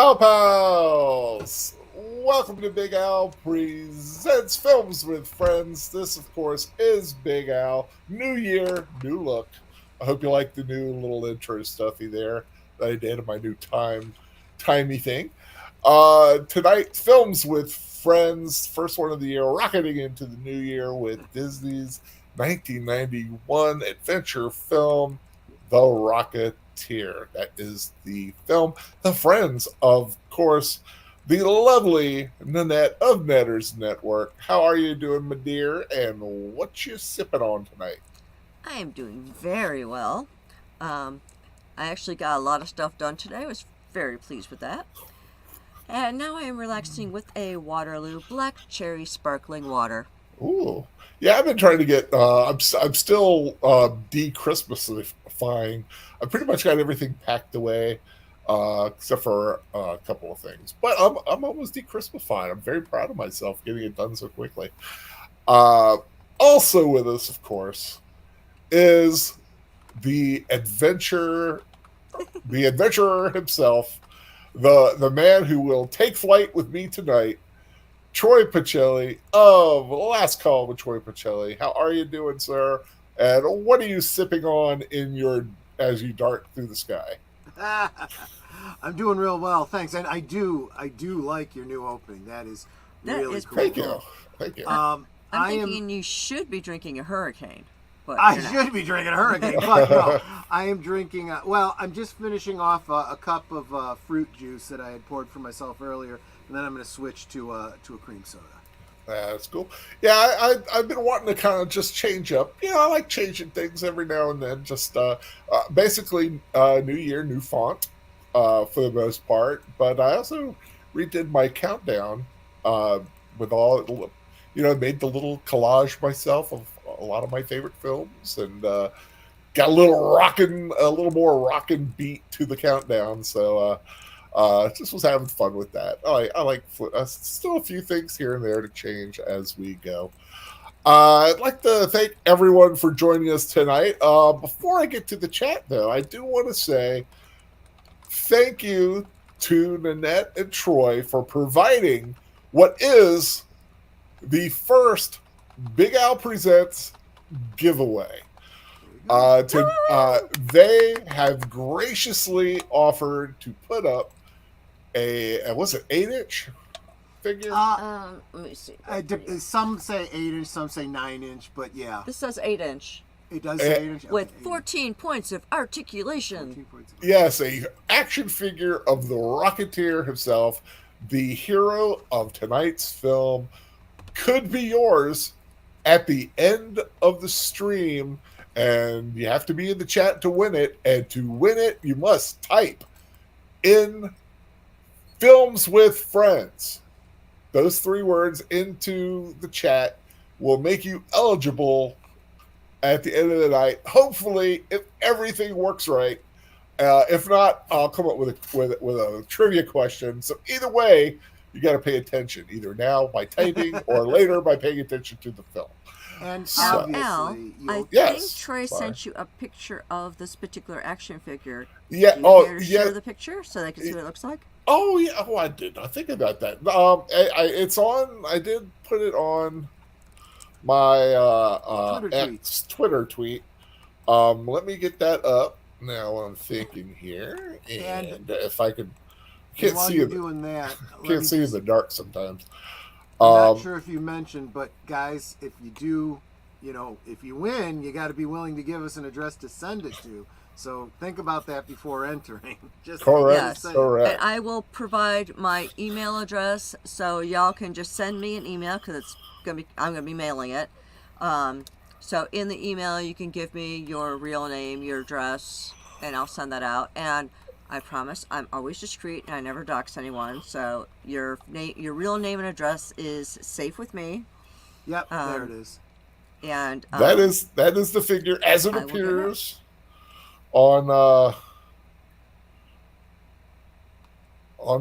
Ciao, pals! Welcome to Big Al Presents Films with Friends. This, of course, is Big Al. New year, new look. I hope you like the new little intro stuffy there that I did in my new timey thing. Tonight, Films with Friends, first one of the year, rocketing into the new year with Disney's 1991 adventure film, The Rocketeer. That is the film. The friends, of course, the lovely Nanette of Netters Network. How are you doing, my dear? And what you sipping on tonight? I am doing very well. Um, I actually got a lot of stuff done today. I was very pleased with that. And now I am relaxing with a Waterloo Black Cherry Sparkling Water. Ooh, yeah. I've been trying to get. I'm still de-Christmasifying. I pretty much got everything packed away, except for a couple of things. But I'm almost de-Christmasifying. I'm very proud of myself getting it done so quickly. Uh, Also with us, of course, is the adventure, the adventurer himself, the man who will take flight with me tonight, Troy Pacelli of Last Call with Troy Pacelli. How are you doing, sir? And what are you sipping on in your as you dart through the sky? I'm doing real well, thanks. And I do like your new opening. That is That really is cool. Thank you, thank you. I'm I thinking am. you should be drinking a hurricane, but I you're not. should be drinking a hurricane, but no, I am drinking. Well, I'm just finishing off a cup of fruit juice that I had poured for myself earlier, and then I'm going to switch to a cream soda. That's cool. Yeah, I've been wanting to kind of just change up. I like changing things every now and then. Just basically, new year, new font for the most part. But I also redid my countdown with all, made the little collage myself of a lot of my favorite films and got a little more rockin' beat to the countdown. So just was having fun with that. I like still a few things here and there to change as we go. I'd like to thank everyone for joining us tonight. Before I get to the chat, though, I do want to say thank you to Nanette and Troy for providing what is the first Big Al Presents giveaway. They have graciously offered to put up a was it 8-inch figure? Let me see. Some say 8 inch, some say 9 inch, but yeah, This says 8-inch it does say 8 inch with Okay, 14 points of articulation. 14 points. Yes, a action figure of the Rocketeer himself, the hero of tonight's film, could be yours at the end of the stream. And you have to be in the chat to win it. And to win it, you must type in Films with Friends. Those 3 words into the chat will make you eligible at the end of the night. Hopefully, if everything works right. If not, I'll come up with a trivia question. So either way, you got to pay attention, either now by typing or later by paying attention to the film. And So- Al, obviously, I Yes, think Troy sorry. sent you a picture of this particular action figure. Yeah. Do you Oh, care to yeah. share the picture so they can see what it looks like? Oh, yeah. Oh, I did not think about that. It's on. I did put it on my Twitter tweet. Let me get that up now. I'm thinking here, and if I could, can't while see you're it. doing that, Can't see in the dark sometimes. I'm not sure if you mentioned, but guys, if you do, if you win, you got to be willing to give us an address to send it to. So think about that before entering. Just Correct. Yes. saying. Correct. And I will provide my email address so y'all can just send me an email because I'm gonna be mailing it. So in the email you can give me your real name, your address, and I'll send that out. And I promise I'm always discreet and I never dox anyone. So your real name and address is safe with me. Yep, there it is. And that is the figure as it I will get it. appears on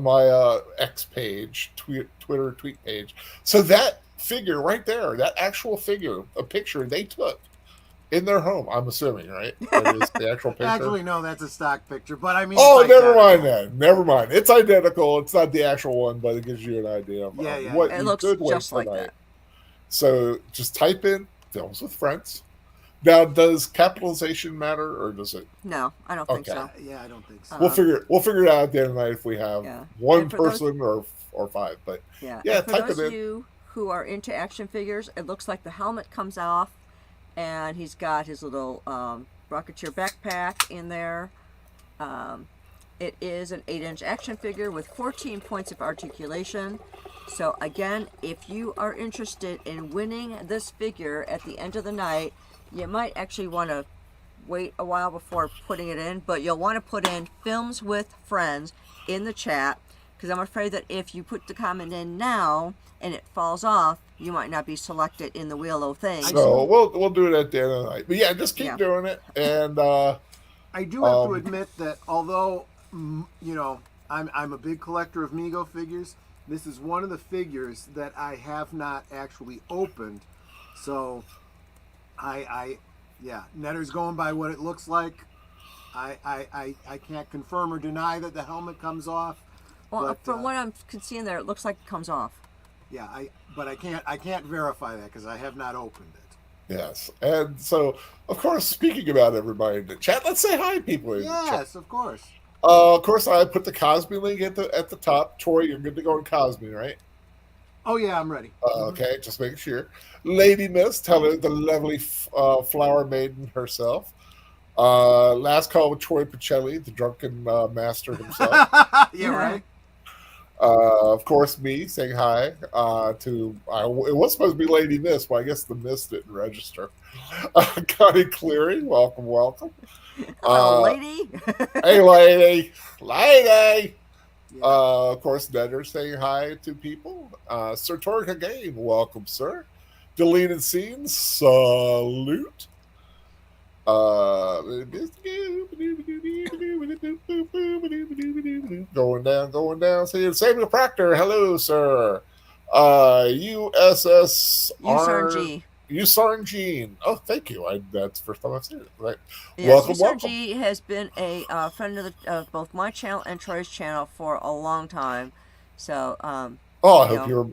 my X page, Twitter tweet page. So that figure right there, that actual figure, a picture they took in their home. I'm assuming, right? That is the actual picture. Actually, no, that's a stock picture. But I mean, Oh, it's never mind identical. then. Never mind. It's identical. It's not the actual one, but it gives you an idea Yeah, of yeah, what yeah. It you looks could win just like tonight. that. So just type in films with friends. Now, does capitalization matter or does it? No, I don't think Okay, so. Yeah, I don't think so. we'll Um, figure it out at the end of the night if we have yeah. one And for those, person or five. But yeah, yeah, and for type it those of in. you who are into action figures, it looks like the helmet comes off, and he's got his little Rocketeer backpack in there. Um, it is an 8-inch action figure with 14 points of articulation. So again, if you are interested in winning this figure at the end of the night, you might actually want to wait a while before putting it in, but you'll want to put in films with friends in the chat, because I'm afraid that if you put the comment in now and it falls off, you might not be selected in the wheel of things. So we'll do it at the end of the night. But yeah, just keep Yeah. doing it. And I do have to admit that although I'm a big collector of Mego figures, this is one of the figures that I have not actually opened. So yeah, Netter's going by what it looks like. I can't confirm or deny that the helmet comes off. Well, but, from what I'm seeing there, it looks like it comes off. Yeah, but I can't verify that because I have not opened it. yes, and so of course, speaking about everybody in the chat, let's say hi, people in the chat. Yes, of course. Of course, I put the Cosby link at the top. Troy, you're good to go on Cosby, right? Oh yeah, I'm ready. Okay, just making sure. Lady Mist, hello, the lovely flower maiden herself. Last call with Troy Pacelli, the drunken master himself. Yeah, right. Of course, me saying hi to. It was supposed to be Lady Mist, but I guess the Mist didn't register. Connie Cleary, welcome, welcome. Hello, lady. Hey, lady. Yeah. Of course, Netter saying hi to people. Sir Torque again, welcome, sir. Deleted scenes, salute. Going down. See Samuel Proctor, hello, sir. USS USRG. USRG. Oh, thank you. That's the first time I've seen it. Right. Yes, Welcome. USRG has been a friend of both my channel and Troy's channel for a long time. So, oh,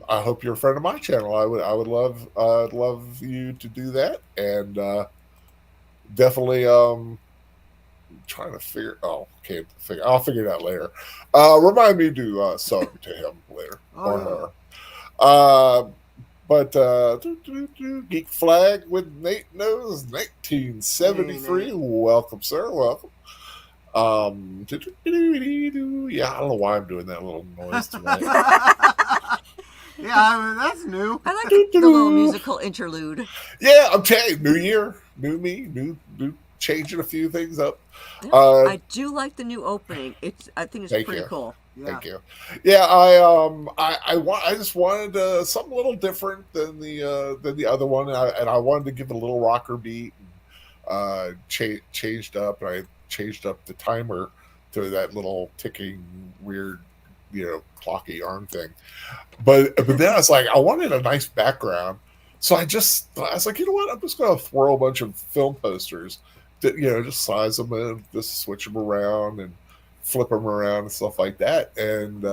I hope you're a friend of my channel. I would love you to do that, and definitely trying to figure. Oh, can't figure. I'll figure it out later. Remind me to sub to him later or her. But Geek Flag with Nate Knows 1973. Hey, welcome, sir. Welcome. Yeah, I don't know why I'm doing that little noise tonight. Yeah, I mean, that's new. I like the little musical interlude. Yeah, I'm telling you, new year, new me, new changing a few things up. Yeah, I do like the new opening. I think it's pretty cool. Yeah. Thank you. Yeah, I just wanted something a little different than the other one, and I wanted to give it a little rocker beat. And, changed up, and I changed up the timer to that little ticking weird, clocky arm thing. But then I was like, I wanted a nice background, so I was like, you know what? I'm just going to throw a bunch of film posters, that, just size them and just switch them around and flip them around and stuff like that. And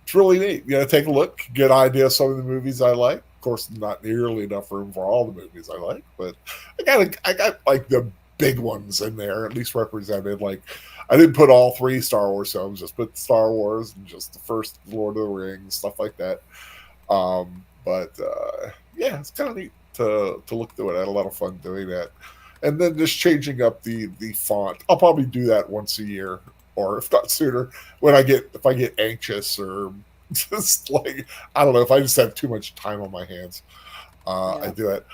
it's really neat. Take a look, get an idea of some of the movies I like. Of course, not nearly enough room for all the movies I like, but I got like the big ones in there, at least represented. Like, I didn't put all 3 Star Wars films, just put Star Wars and just the first Lord of the Rings, stuff like that. But yeah, it's kind of neat to look through it. I had a lot of fun doing that. And then just changing up the font. I'll probably do that once a year, or if not sooner, if I get anxious or just like, I don't know, if I just have too much time on my hands, I do it.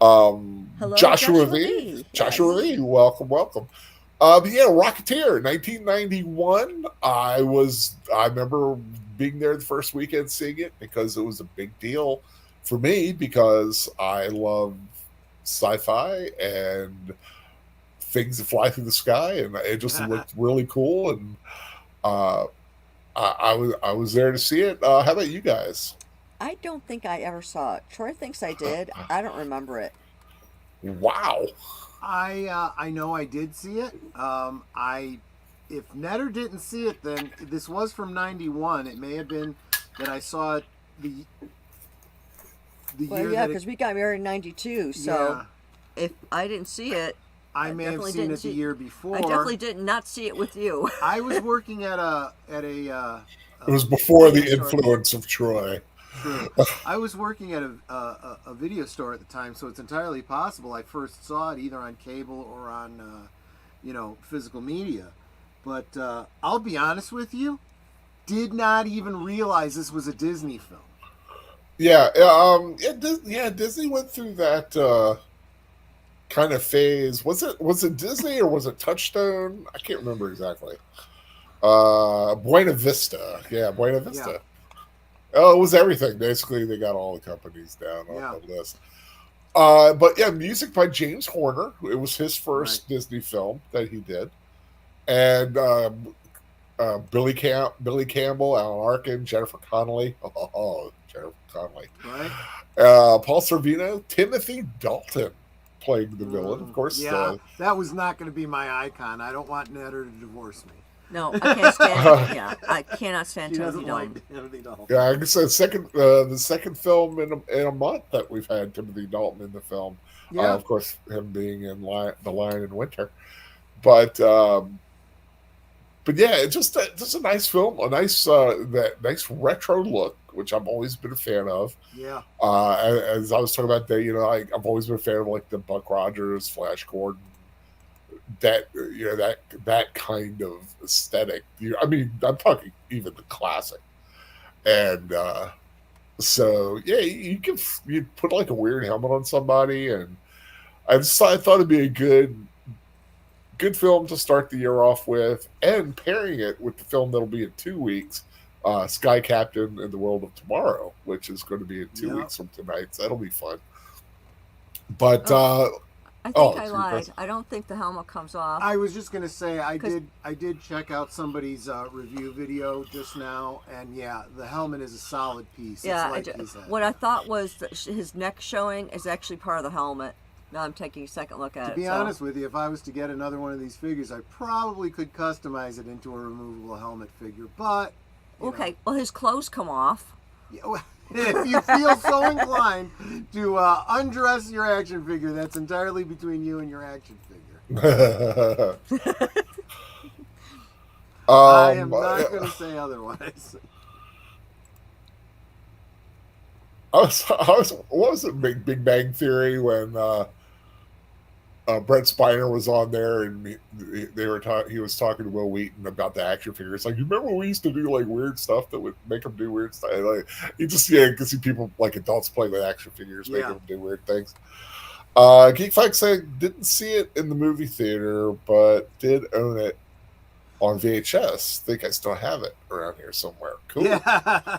Hello, Joshua V. Joshua V. Welcome. Yeah, Rocketeer, 1991. I remember being there the first weekend seeing it because it was a big deal for me because I love sci-fi and things that fly through the sky, and it just looked really cool. And I was there to see it. How about you guys? I don't think I ever saw it. Troy thinks I did. I don't remember it. Wow. I know I did see it. If Netter didn't see it, then this was from '91. It may have been that I saw it the Well, year yeah, that because it. we got married in '92. So Yeah, if I didn't see it, I I may have definitely seen didn't it the see. year I before. definitely did not see it with you. I was working at It was before Video the store. influence of Troy. true. I was working at a video store at the time, so it's entirely possible I first saw it either on cable or on physical media. But I'll be honest with you, did not even realize this was a Disney film. Yeah, yeah. Disney went through that kind of phase. Was it Disney or was it Touchstone? I can't remember exactly. Buena Vista. Yeah, Buena Yeah, Vista. Oh, it was everything. Basically, they got all the companies down on yeah, the list. But yeah, music by James Horner. It was his right. first Disney film that he did, and Billy Campbell, Alan Arkin, Jennifer Connelly. Oh, Jennifer Connelly. Right? Paul Sorvino, Timothy Dalton playing the villain, of course. Yeah, that was not going to be my icon. I don't want Netter to divorce me. No, I can't stand. Yeah, I cannot stand She Timothy doesn't Dalton. like Timothy Dalton. Yeah, I guess the second film in a month that we've had Timothy Dalton in the film. Yeah, Of course, him being in The Lion in Winter, but yeah, it's just a nice film, a nice that nice retro look, which I've always been a fan of. yeah, As I was talking about, I've always been a fan of like the Buck Rogers, Flash Gordon, that kind of aesthetic. I mean, I'm talking even the classic, and so yeah, you put like a weird helmet on somebody, and I thought it'd be a good film to start the year off with, and pairing it with the film that'll be in 2 weeks, Sky Captain and the World of Tomorrow, which is going to be in two yeah. weeks from tonight. So that'll be fun. But Oh, I think I it's lied. I don't think the helmet comes off. I was just going to say I 'Cause- did check out somebody's review video just now, and yeah, the helmet is a solid piece. Yeah, It's like his head. what I thought was that his neck showing is actually part of the helmet. Now I'm taking a second look at To it. be so- honest with you, if I was to get another one of these figures, I probably could customize it into a removable helmet figure. But you know, Okay, well his clothes come off. if you feel so inclined to undress your action figure, that's entirely between you and your action figure. I am not going to say otherwise. what was it, Big Bang Theory, when Brent Spiner was on there and he was talking to Will Wheaton about the action figures. Like, you remember when we used to do like weird stuff that would make them do weird stuff? Like, you just could see people like adults playing with action figures, making them do weird things. Geek Fight said didn't see it in the movie theater, but did own it on VHS. Think I still have it around here somewhere. Cool. Yeah.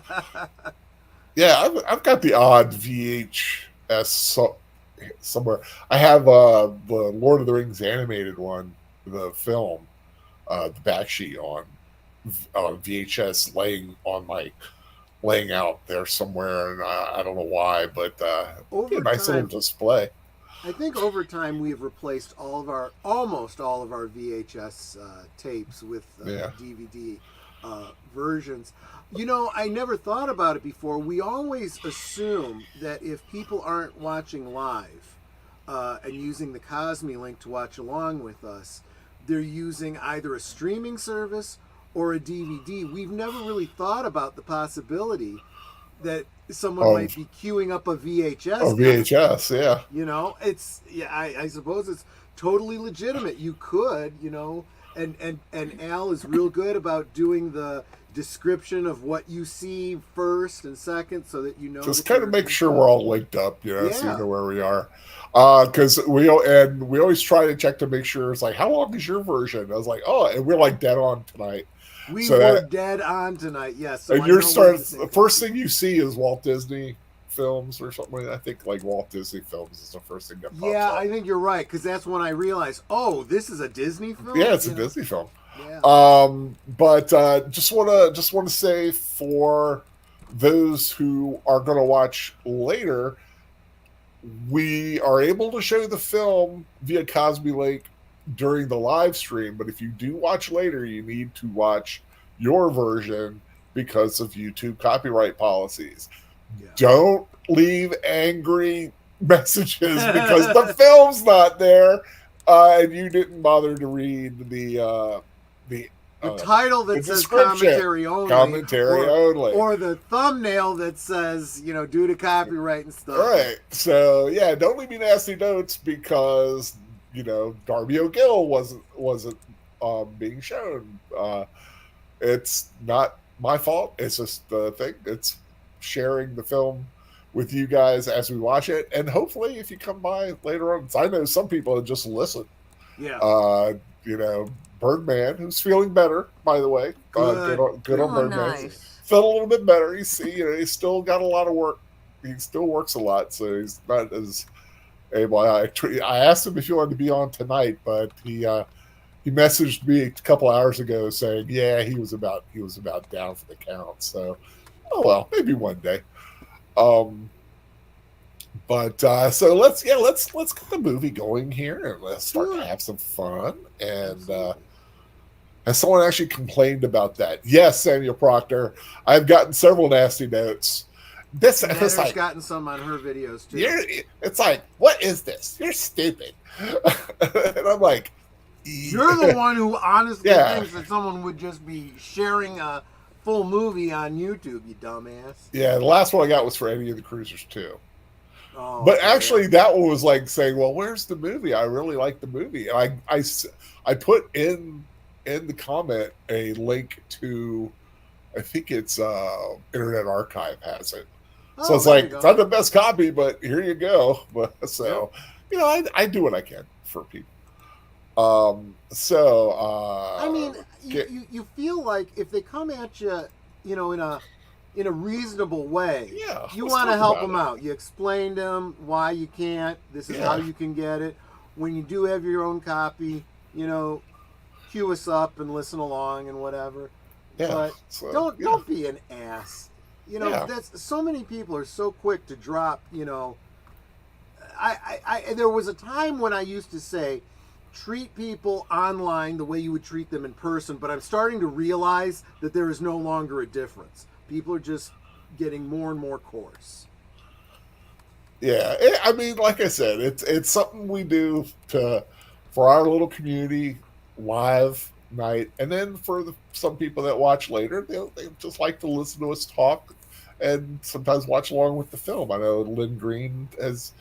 Yeah, I've got the odd VHS somewhere. I have the Lord of the Rings animated one, the film, the back sheet on VHS laying out there somewhere, and I don't know why, but Over a nice time, little display. I think over time we've replaced almost all of our VHS tapes with DVD versions. You know, I never thought about it before. We always assume that if people aren't watching live and using the Cosme link to watch along with us, they're using either a streaming service or a DVD. We've never really thought about the possibility that someone might be queuing up a VHS. Oh, VHS, yeah. You know, I suppose it's totally legitimate. You could, and Al is real good about doing the description of what you see first and second, so that you know. Just kind of make sure we're all linked up, so you know where we are. Because we always try to check to make sure it's like, how long is your version? I was like, and we're like dead on tonight. We were dead on tonight, yes. So and the first thing you see is Walt Disney films or something. I think like Walt Disney films is the first thing that pops up. Yeah, I think you're right, because that's when I realized, this is a Disney film. Yeah, it's a Disney film. Yeah. But just want to say, for those who are going to watch later, we are able to show the film via Cosby Lake during the live stream, but if you do watch later, you need to watch your version because of YouTube copyright policies. Yeah. Don't leave angry messages because the film's not there, and you didn't bother to read the title that says commentary only, or the thumbnail that says, you know, due to copyright and stuff. Right. So yeah, don't leave me nasty notes because, you know, Darby O'Gill wasn't being shown. It's not my fault. It's just the thing. It's sharing the film with you guys as we watch it, and hopefully, if you come by later on, I know some people just listen. Yeah. You know, Birdman, who's feeling better, by the way. Good on Birdman. Nice. Felt a little bit better. He's still got a lot of work. He still works a lot, so he's not as able. I asked him if he wanted to be on tonight, but he messaged me a couple hours ago saying, yeah, he was about down for the count. So, oh well, maybe one day. But so let's get the movie going here and let's start to have some fun. And has someone actually complained about that? Yes, Samuel Proctor. I've gotten several nasty notes. Nanette's like, gotten some on her videos too. It's like, what is this? You're stupid. And I'm like, you're the one who honestly thinks that someone would just be sharing a full movie on YouTube, you dumbass. Yeah, the last one I got was for Eddie of the Cruisers too. Oh, but actually, that one was like saying, "Well, where's the movie? I really like the movie." And I put in the comment a link to, I think it's Internet Archive has it. So it's like, it's not the best copy, but here you go. But so, you know, I do what I can for people. I mean, you feel like if they come at you, you know, in a reasonable way, you want to help them out. You explain to them why you can't. This is how you can get it. When you do have your own copy, you know, cue us up and listen along and whatever. Yeah. But don't be an ass. You know, that's so many people are so quick to drop. You know, I there was a time when I used to say, treat people online the way you would treat them in person, but I'm starting to realize that there is no longer a difference. People are just getting more and more coarse. Yeah, I mean, like I said, it's something we do for our little community live night, and then for some people that watch later, they just like to listen to us talk and sometimes watch along with the film. I know Lynn Green is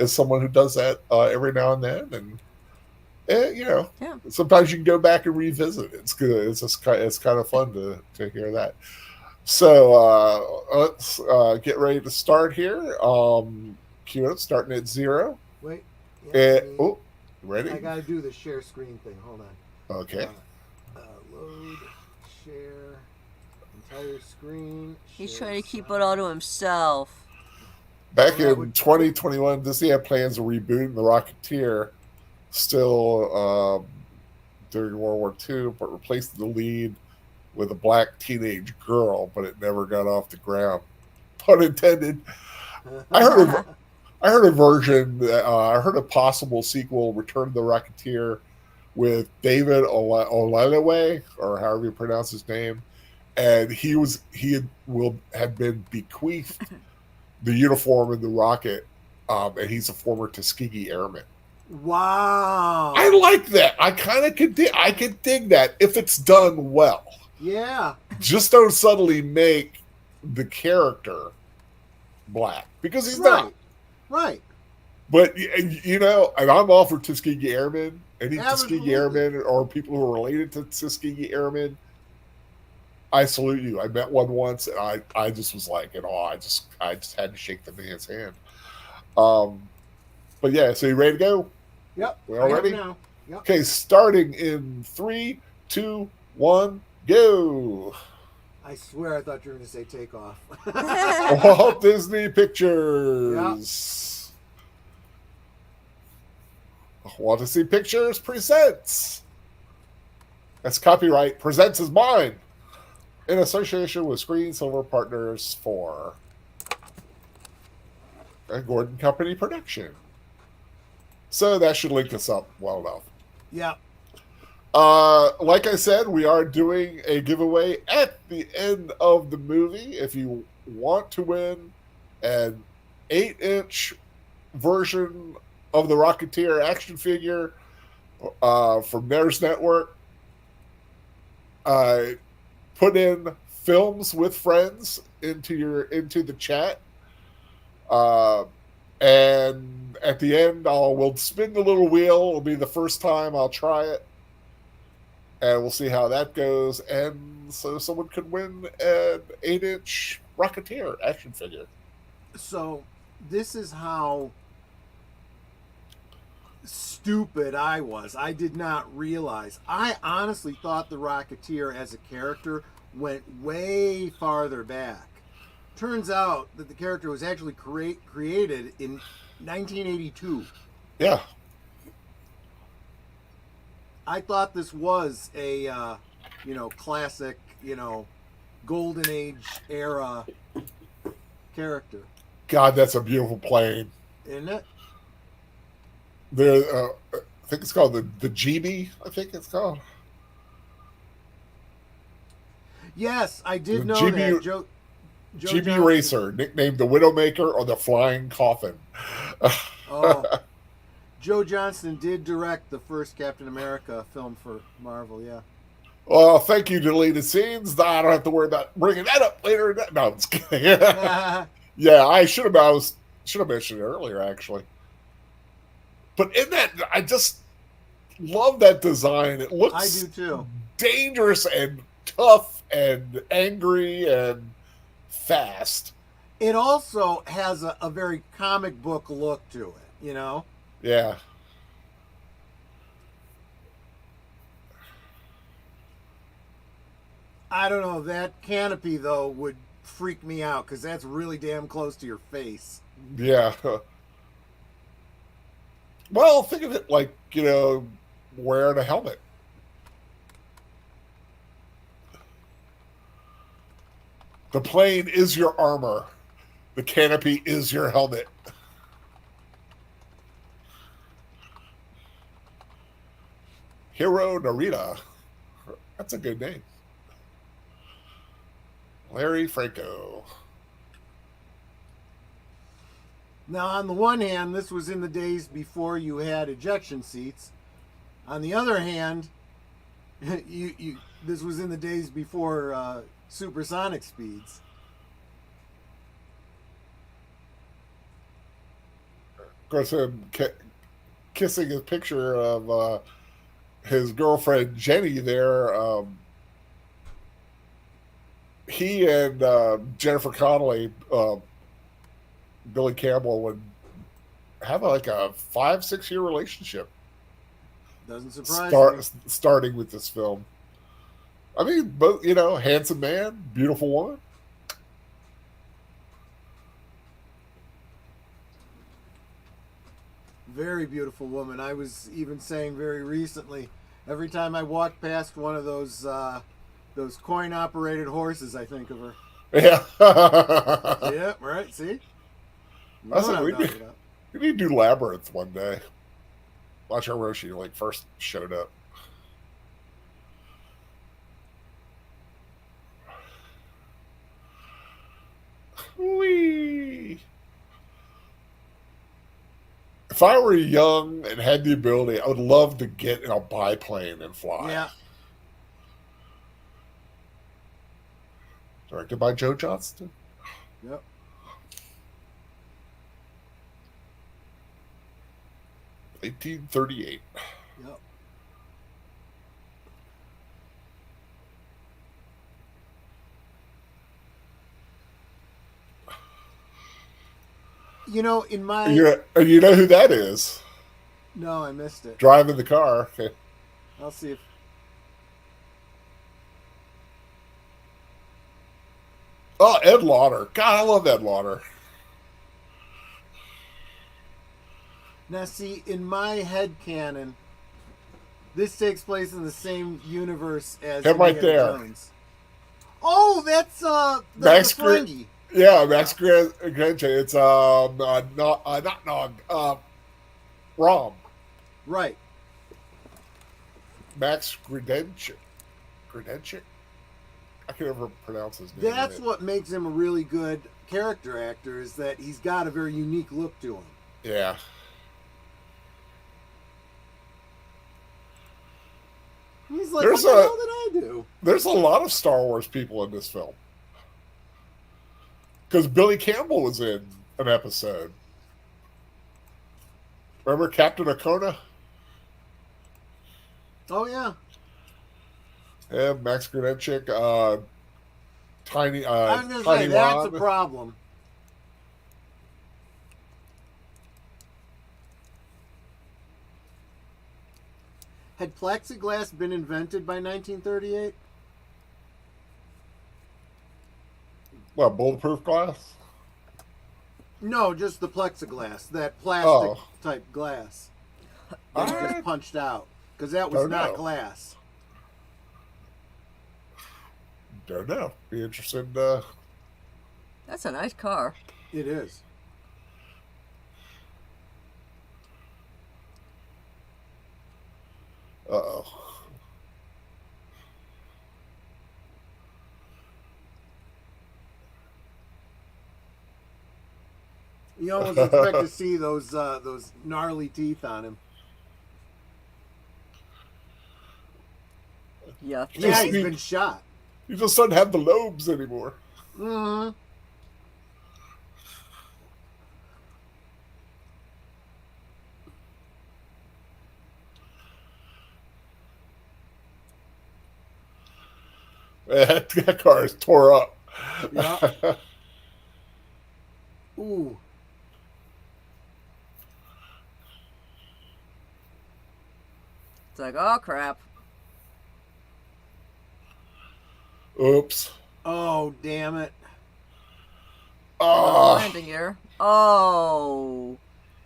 someone who does that every now and then, and you know, sometimes you can go back and revisit it. It's good. It's kind of fun to hear that. So let's get ready to start here. Cue it, starting at 0. Wait. Ready? I gotta do the share screen thing. Hold on. Okay. Load, share, entire screen. He's trying to keep it all to himself. Back in 2021, Disney had plans of rebooting The Rocketeer, still during World War II, but replaced the lead with a black teenage girl, but it never got off the ground. Pun intended. I heard a version. I heard a possible sequel, Return of the Rocketeer, with David Oyelowo, or however you pronounce his name, and he had been bequeathed the uniform and the rocket, and he's a former Tuskegee Airman. Wow! I like that. I kind of could dig that if it's done well. Yeah. Just don't suddenly make the character black, because he's not. Right. But, you know, and I'm all for Tuskegee Airmen. Any Tuskegee Airmen or people who are related to Tuskegee Airmen, I salute you. I met one once, and I just was like, in awe. I just had to shake the man's hand. But yeah, so you ready to go? Yep. We all ready? Now. Yep. Okay, starting in 3, 2, 1, go. I swear I thought you were going to say take off. Walt Disney Pictures. Yep. Walt Disney Pictures presents. That's copyright. Presents is mine. In association with Screen Silver Partners 4. a Gordon Company production. So that should link us up well enough. Yeah. Like I said, we are doing a giveaway at the end of the movie. If you want to win an 8-inch version of the Rocketeer action figure from Nares Network, put in films with friends into the chat. And at the end, we'll spin the little wheel. It'll be the first time I'll try it. And we'll see how that goes. And so someone could win an 8-inch Rocketeer action figure. So this is how stupid I was. I did not realize. I honestly thought the Rocketeer as a character went way farther back. Turns out that the character was actually created in 1982. Yeah. I thought this was a, classic, golden age era character. God, that's a beautiful plane. Isn't it? There, I think it's called the GB. I think it's called. Yes, I did The know GB that. Joe GB Johnson. Racer, nicknamed the Widowmaker or the Flying Coffin. Oh, Joe Johnston did direct the first Captain America film for Marvel. Yeah. Well, thank you, deleted scenes. I don't have to worry about bringing that up later. No, I'm just kidding. Yeah, I should have mentioned it earlier, actually. But in that, I just love that design. It looks I do too. dangerous and tough and angry and fast. It also has a very comic book look to it, Yeah. I don't know. That canopy, though, would freak me out because that's really damn close to your face. Yeah. Well, think of it like, wearing a helmet. The plane is your armor. The canopy is your helmet. Hiro Narita. That's a good name. Larry Franco. Now, on the one hand, this was in the days before you had ejection seats. On the other hand, this was in the days before supersonic speeds. Of course, him kissing a picture of his girlfriend Jenny there. He and Jennifer Connelly, Billy Campbell, would have like a 5-6 year relationship. Doesn't surprise me. Starting with this film. I mean, both, handsome man, beautiful woman. Very beautiful woman. I was even saying very recently, every time I walk past one of those coin-operated horses, I think of her. Yeah. Yeah, right. See, you know That's what what I'm we talking about. We need to do Labyrinth one day. Watch her where she first showed up. Whee! If I were young and had the ability, I would love to get in a biplane and fly. Yeah. Directed by Joe Johnston. Yep. $1838. Yep. In my... You know who that is? No, I missed it. Driving the car. Okay. I'll see if... Oh, Ed Lauder. God, I love Ed Lauder. Now, see, in my head canon, this takes place in the same universe as Him right Indiana there. Jones. Oh, that's Max the Ferengi. Yeah, Max Granche. It's not Nog. Rom. Right. Max Gredenchik. Gredenchik. I can never pronounce his name That's right. what makes him a really good character actor, is that he's got a very unique look to him. Yeah. He's like, There's what the a hell did I do? there's a lot of Star Wars people in this film because Billy Campbell was in an episode. Remember Captain Okona? Oh yeah. Yeah, Max Gredenchik, Tiny I was gonna Tiny say that's a Ron. problem. Had plexiglass been invented by 1938? What, bulletproof glass? No, just the plexiglass, that plastic Oh. type glass that he I just punched out, because that was don't not know. glass. Don't know. Be interested. That's a nice car. It is. Oh. You almost expect to see those gnarly teeth on him. Yeah. Yeah, he's been shot. You just don't have the lobes anymore. Mm-hmm. That car is tore up. Yeah. Ooh. It's like, oh crap. Oops. Oh, damn it. Oh. Landing gear. Oh,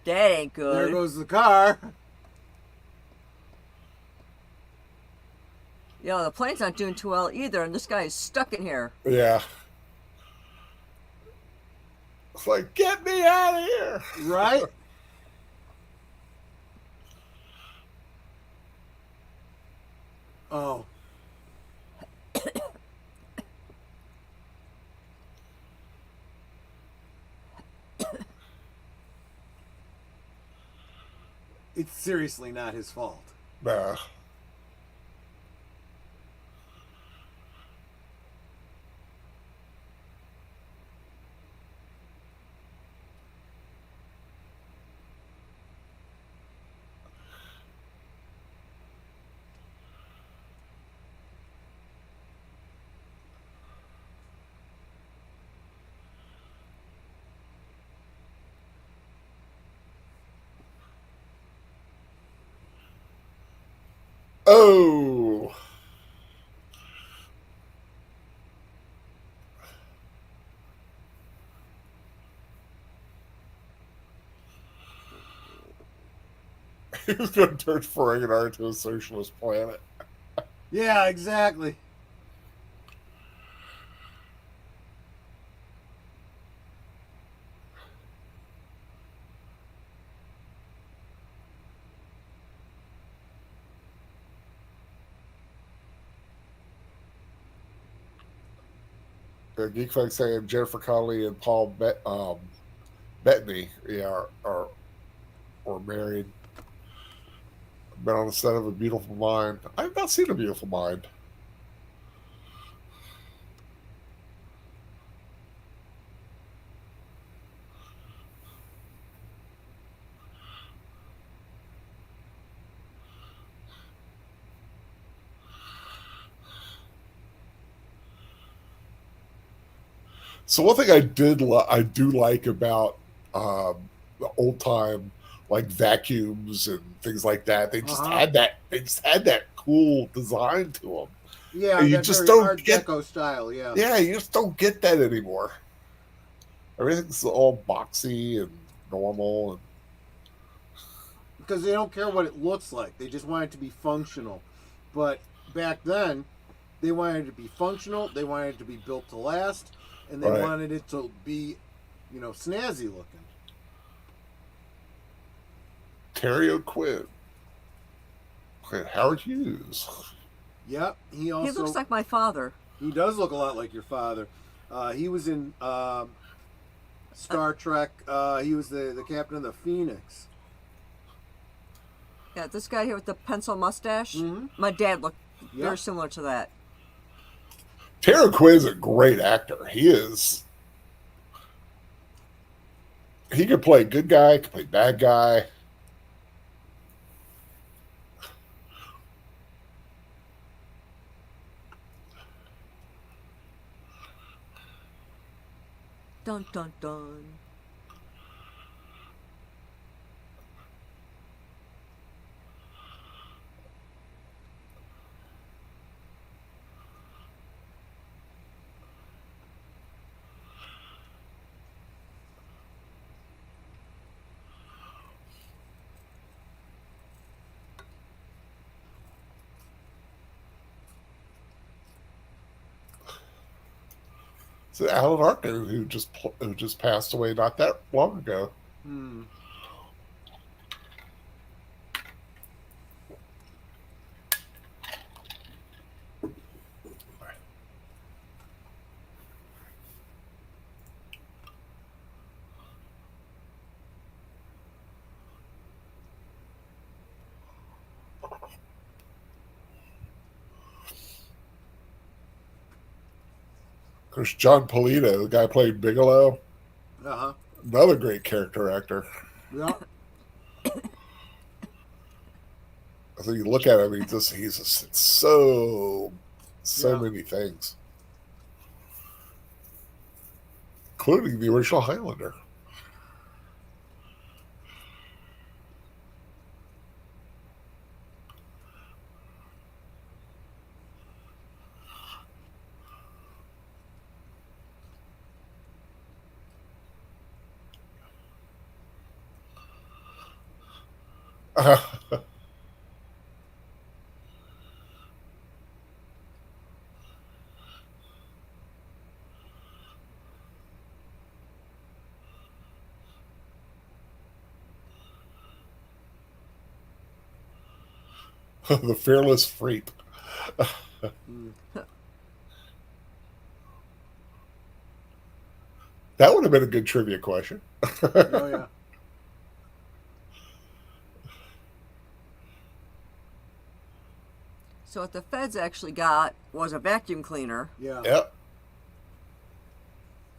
that ain't good. There goes the car. The plane's not doing too well either, and this guy is stuck in here. Yeah. It's like, get me out of here. Right? Oh. It's seriously not his fault. Nah. Oh. He was going to turn Ferenginar into a socialist planet. Yeah, exactly. Geek Flag saying Jennifer Connelly and Paul Bettany, yeah, are married. Been on the set of A Beautiful Mind. I've not seen A Beautiful Mind. So one thing I do like about the old time like vacuums and things like that, they just had that cool design to them. Yeah, And you that just very don't Art get Deco style, yeah. yeah, you just don't get that anymore. Everything's all boxy and normal and Because they don't care what it looks like. They just want it to be functional. But back then, they wanted it to be functional, they wanted it to be built to last, and they Right. wanted it to be, snazzy looking. Terry O'Quinn. Okay, Howard Hughes. Yep, he also He looks like my father. he does look a lot like your father. He was in Star Trek. He was the captain of the Phoenix. Yeah, this guy here with the pencil mustache. Mhm. My dad looked Yep. very similar to that. Terry O'Quinn is a great actor. He is. He could play good guy, could play bad guy. Dun dun dun. It's Alan Arkin who just passed away not that long ago. Hmm. There's John Polito, the guy playing Bigelow. Uh-huh. Another great character actor. Yep. I think you look at him, he's just so Yeah. many things, including the original Highlander. The fearless freak. Mm. That would have been a good trivia question. Oh yeah. So what the feds actually got was a vacuum cleaner. Yeah. Yep.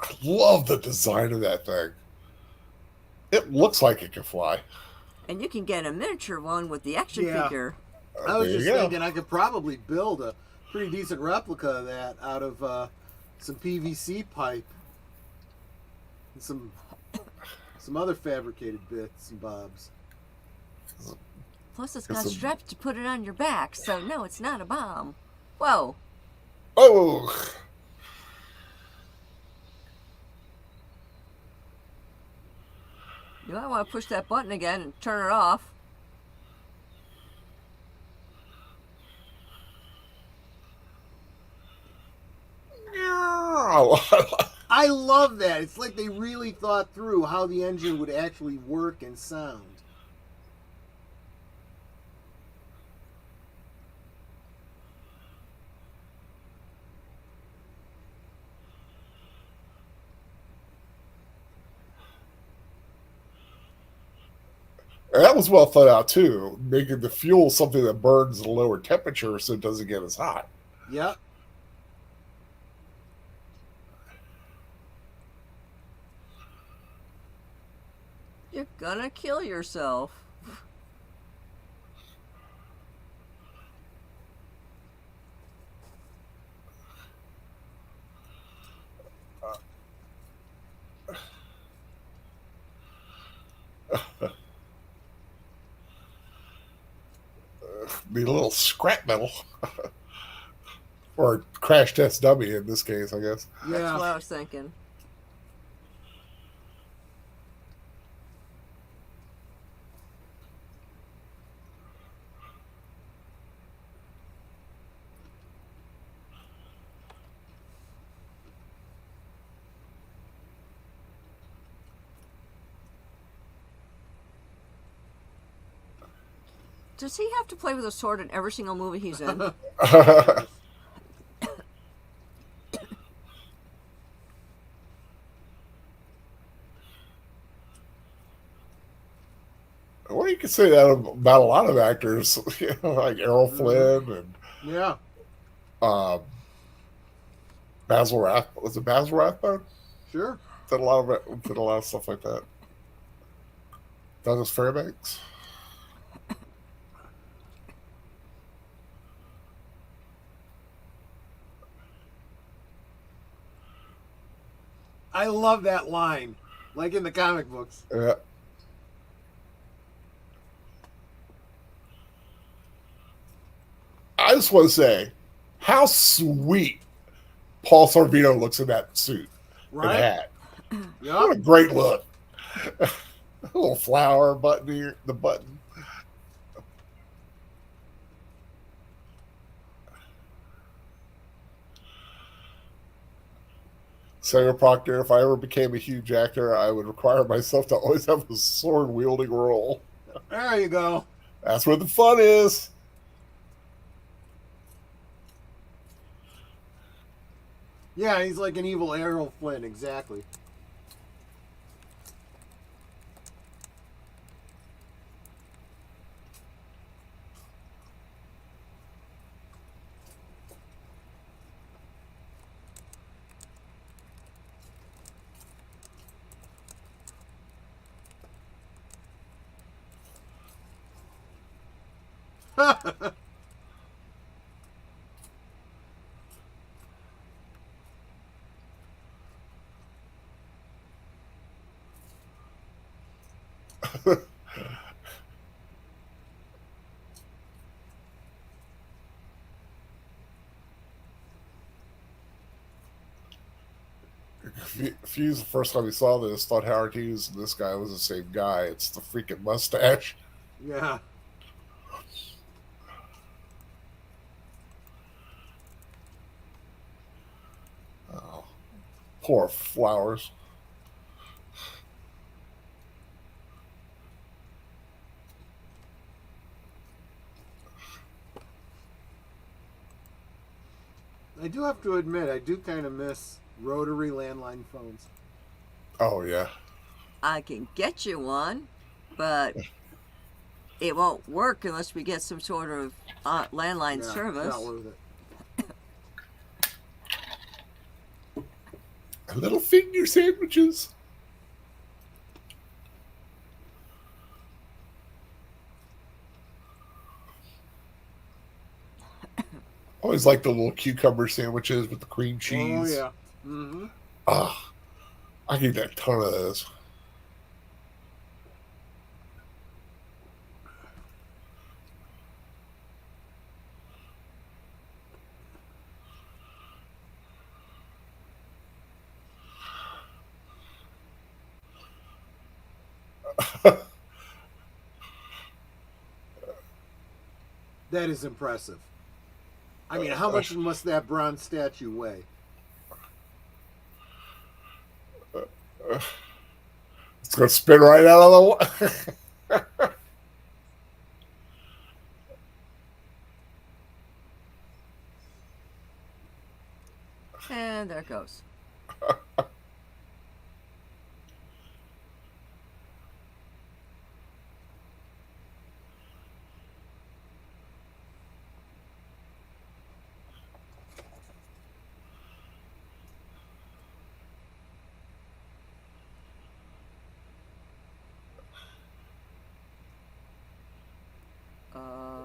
I love the design of that thing. It looks like it can fly. And you can get a miniature one with the action Yeah. figure. I was There just you go. thinking I could probably build a pretty decent replica of that out of some PVC pipe and some other fabricated bits and bobs. Plus, it's It's got a- straps to put it on your back, so no, it's not a bomb. Whoa. Oh, You might want to push that button again and turn it off. I love that. It's like they really thought through how the engine would actually work and sound. that was well thought out too, making the fuel something that burns at a lower temperature so it doesn't get as hot. Yep. You're gonna kill yourself. Be a little scrap metal. Or crash test dummy in this case, I guess. Yeah. That's what I was thinking. Does he have to play with a sword in every single movie he's in? Well, you can say that about a lot of actors, like Errol Flynn and Yeah. um, Basil Rath. Was it Basil Rathbone? Sure. Did a lot of stuff like that. Douglas Fairbanks. I love that line, like in the comic books. Yeah. I just want to say how sweet Paul Sorvino looks in that suit and Right? hat. What a Yep. great look. A little flower button here, the button. Sarah Proctor, if I ever became a huge actor, I would require myself to always have a sword wielding role. There you go. That's where the fun is. Yeah, he's like an evil Errol Flynn, exactly. If you the first time you saw this, thought Howard Hughes and this guy was the same guy. It's the freaking mustache. Yeah. Oh, poor Flowers. I do have to admit, I do kind of miss rotary landline phones. Oh, yeah. I can get you one, but it won't work unless we get some sort of landline Yeah, service. not worth it. Little finger sandwiches. Always like the little cucumber sandwiches with the cream cheese. Oh, yeah. Mm-hmm. Ah, I eat a ton of those. That is impressive. I mean, how much must that bronze statue weigh? It's going to spin right out of the And there it goes.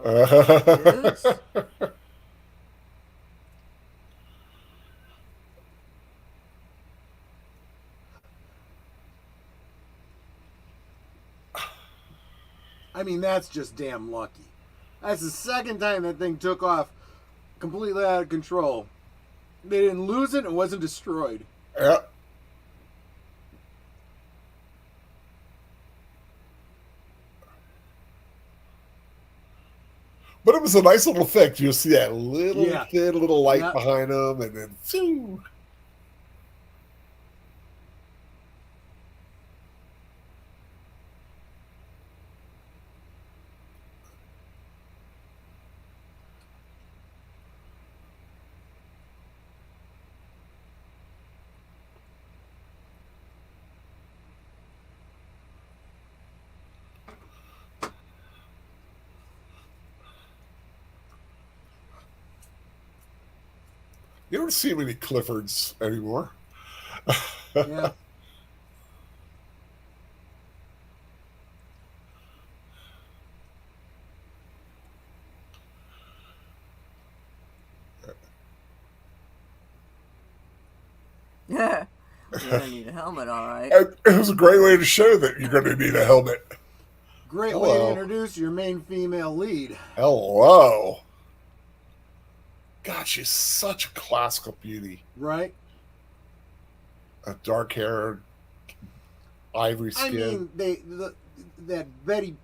Dudes? I mean, that's just damn lucky. That's the second time that thing took off completely out of control. They didn't lose it, it wasn't destroyed. Yeah. But it was a nice little effect. You'll see that little thin little light behind them, and then phew. You don't see many Cliffords anymore. Yeah. You're gonna need a helmet, all right. And it was a great way to show that you're going to need a helmet. Great way to Hello. introduce your main female lead. Hello. God, she's such a classical beauty. Right? A dark hair, ivory I skin. mean, that Betty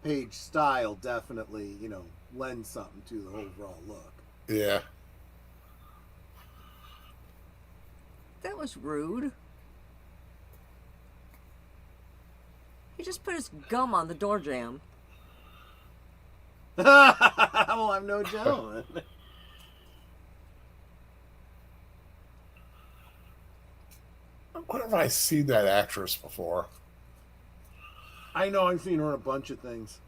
Page style definitely, lends something to the overall look. Yeah. That was rude. He just put his gum on the door jamb. Well, I'm no gentleman. Where have I seen that actress before? I know I've seen her in a bunch of things.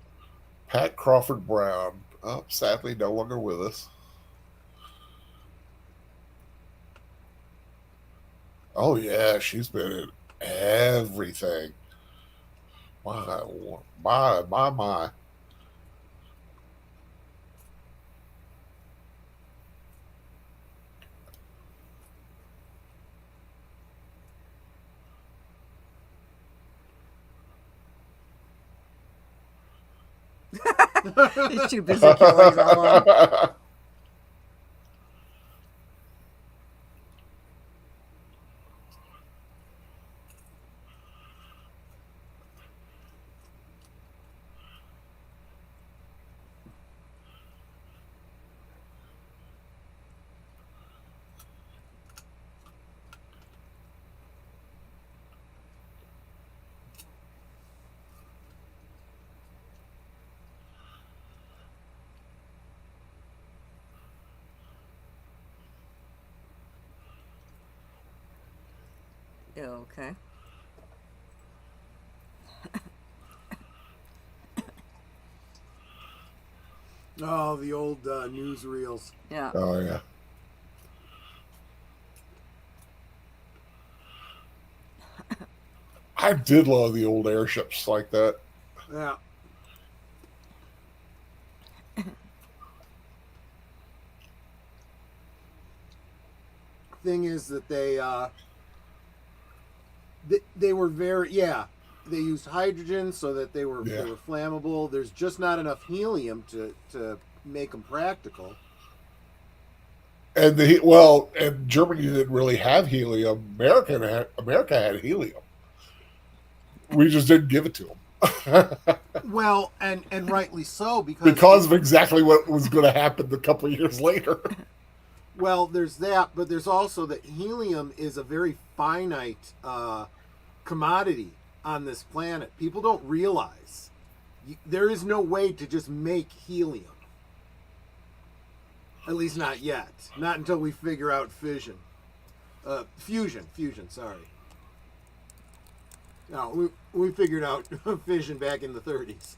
Pat Crawford Brown. Oh, sadly, no longer with us. Oh, yeah, she's been in everything. My. He's too busy killing someone. Okay. Oh, the old newsreels. Yeah. Oh, yeah. I did love the old airships like that. Yeah. Thing is that they were very they used hydrogen so that they were flammable. There's just not enough helium to make them practical. And and Germany didn't really have helium. America had helium. We just didn't give it to them. Well, and rightly so because of exactly what was going to happen a couple of years later. Well, there's that, but there's also that helium is a very finite commodity on this planet. People don't realize there is no way to just make helium. At least not yet. Not until we figure out fission. Fusion, sorry. No, we figured out fission back in the 30s.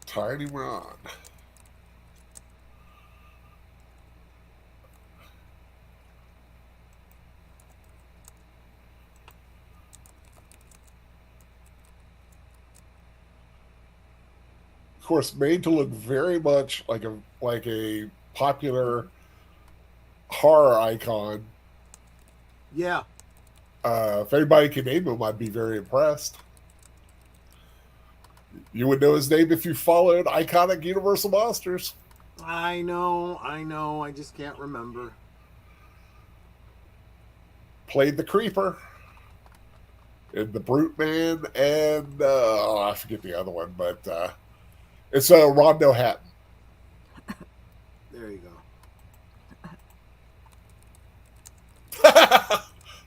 Tiny Ron. Of course, made to look very much like a popular horror icon. Yeah. If anybody can name him, I'd be very impressed. You would know his name if you followed iconic Universal monsters. I know. I just can't remember. Played the Creeper in the Brute Man, and I forget the other one, but it's Rondo Hatton. There you go.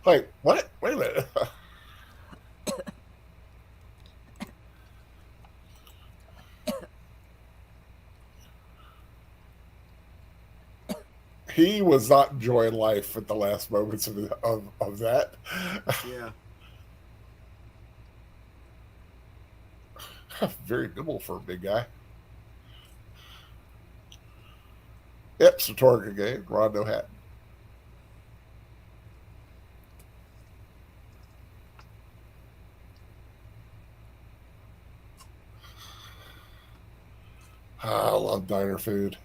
Like, what? Wait a minute. He was not enjoying life at the last moments of that. Yeah. Very nimble for a big guy. Yep, Secord again. Rondo Hat. I love diner food.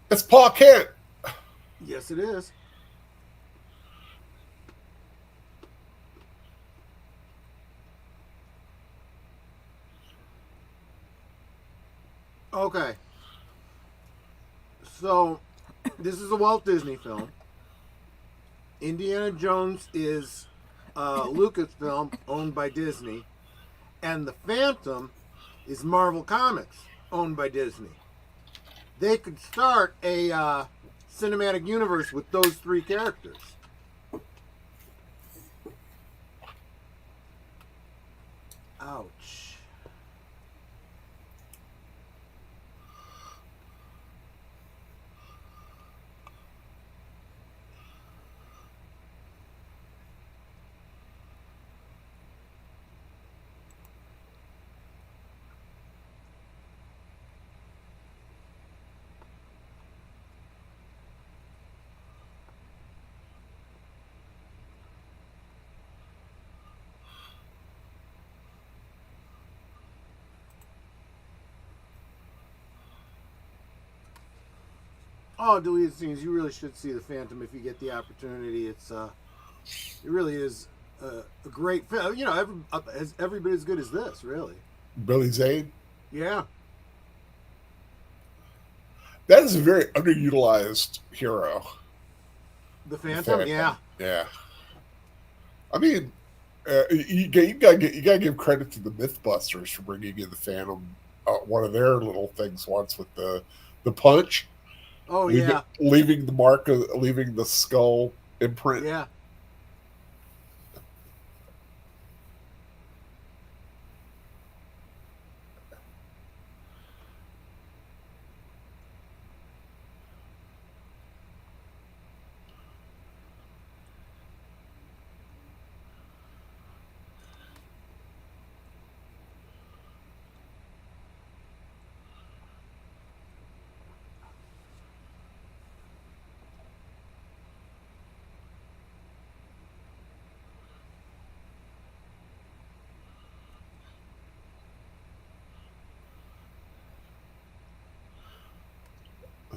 It's Paul Kent. Yes, it is. Okay. So, this is a Walt Disney film. Indiana Jones is a Lucasfilm owned by Disney. And The Phantom is Marvel Comics owned by Disney. They could start a cinematic universe with those three characters. Ouch. Oh, deleted scenes. You really should see The Phantom if you get the opportunity. It really is a great film. You know, every bit as good as this, really. Billy Zane. Yeah. That is a very underutilized hero. The Phantom. Yeah. Yeah. I mean, you gotta give credit to the MythBusters for bringing in the Phantom. One of their little things once with the punch. Oh yeah. Leaving the mark of leaving the skull imprint. Yeah.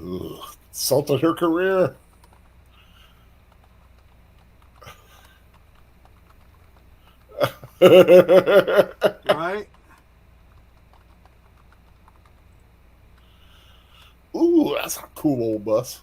Ugh, salted her career. Right. Ooh, that's a cool old bus.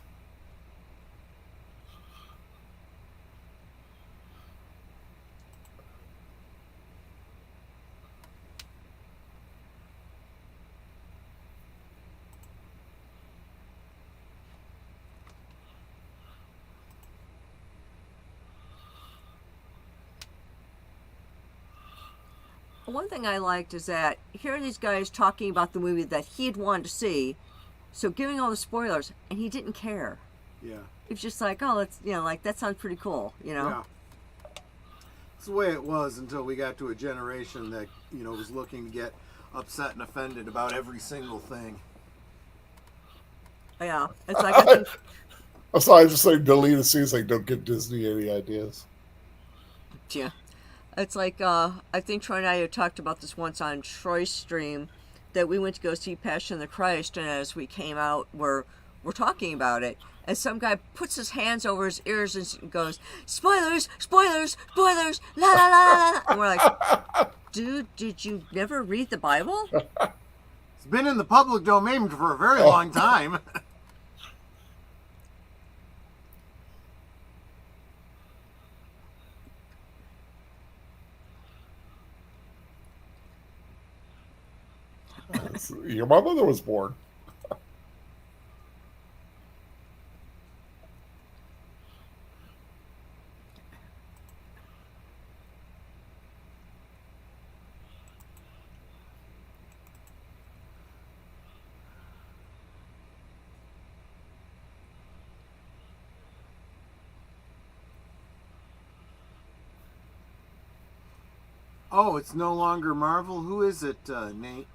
One thing I liked is that hearing these guys talking about the movie that he'd wanted to see, so giving all the spoilers, and he didn't care. Yeah. It was just like, oh, that's, like, that sounds pretty cool, Yeah. It's the way it was until we got to a generation that, was looking to get upset and offended about every single thing. Yeah. It's like, I think... I'm sorry, I just like delete the scenes like don't give Disney any ideas. Yeah. It's like, I think Troy and I had talked about this once on Troy's stream, that we went to go see Passion of the Christ, and as we came out, we're talking about it, and some guy puts his hands over his ears and goes, spoilers, spoilers, spoilers, la la la la, and we're like, dude, did you never read the Bible? It's been in the public domain for a very long time. My mother was born. Oh, it's no longer Marvel. Who is it, Nate?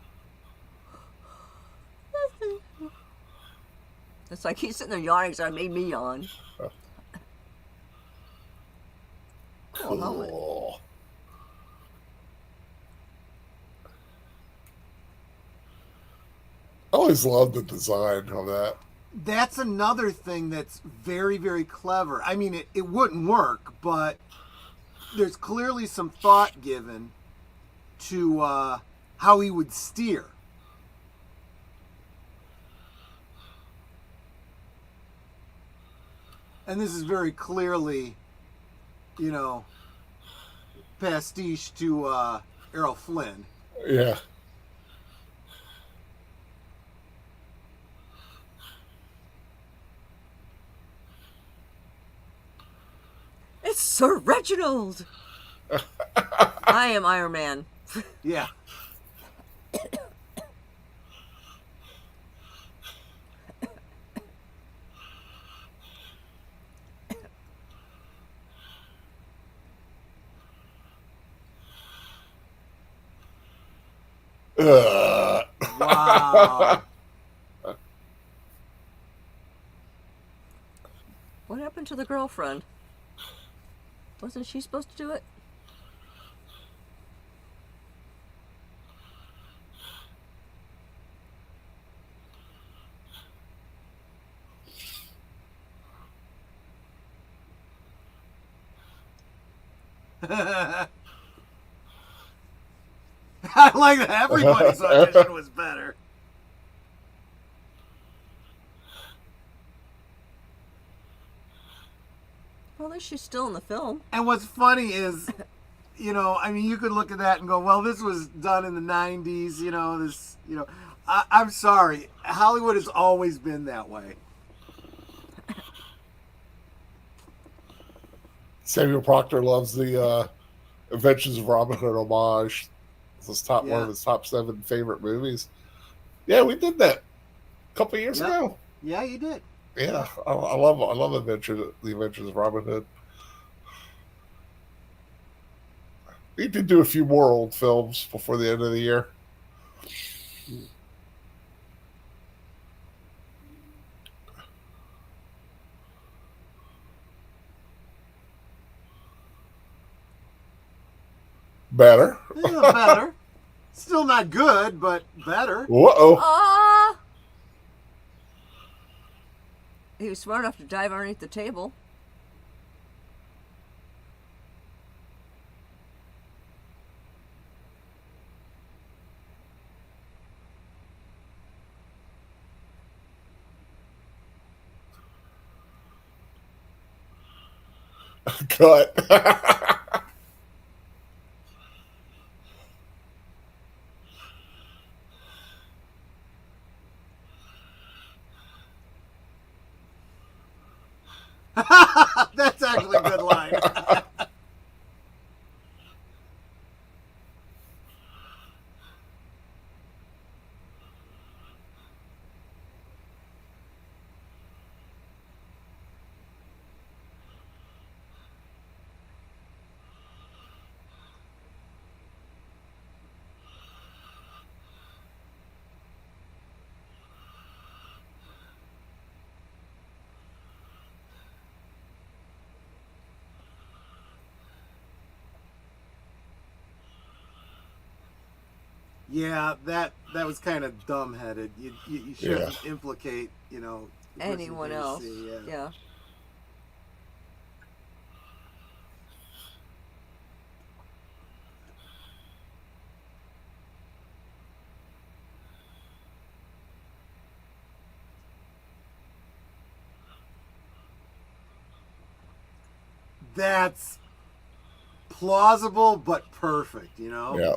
It's like he's sitting there yawning, so it made me yawn. Cool helmet. Cool. I always loved the design of that. That's another thing that's very, very clever. I mean, it wouldn't work, but there's clearly some thought given to how he would steer. And this is very clearly, you know, pastiche to Errol Flynn. Yeah. It's Sir Reginald. I am Iron Man. Yeah. Wow. What happened to the girlfriend? Wasn't she supposed to do it? I like that everybody's audition was better. Well, at least she's still in the film. And what's funny is, you know, I mean, you could look at that and go, well, this was done in the 90s, you know, this, you know. I'm sorry. Hollywood has always been that way. Samuel Proctor loves the Adventures of Robin Hood homage. It's his top one of his top 7 favorite movies. Yeah, we did that a couple of years ago. Yeah, you did. Yeah, I love the Adventures of Robin Hood. We need to do a few more old films before the end of the year. Better. Yeah, better. Still not good, but better. Uh-oh. He was smart enough to dive underneath the table. Cut. That's actually a good line. Yeah, that was kind of dumbheaded. You shouldn't implicate, you know, Anyone else. Yeah. That's plausible but perfect, you know? Yeah.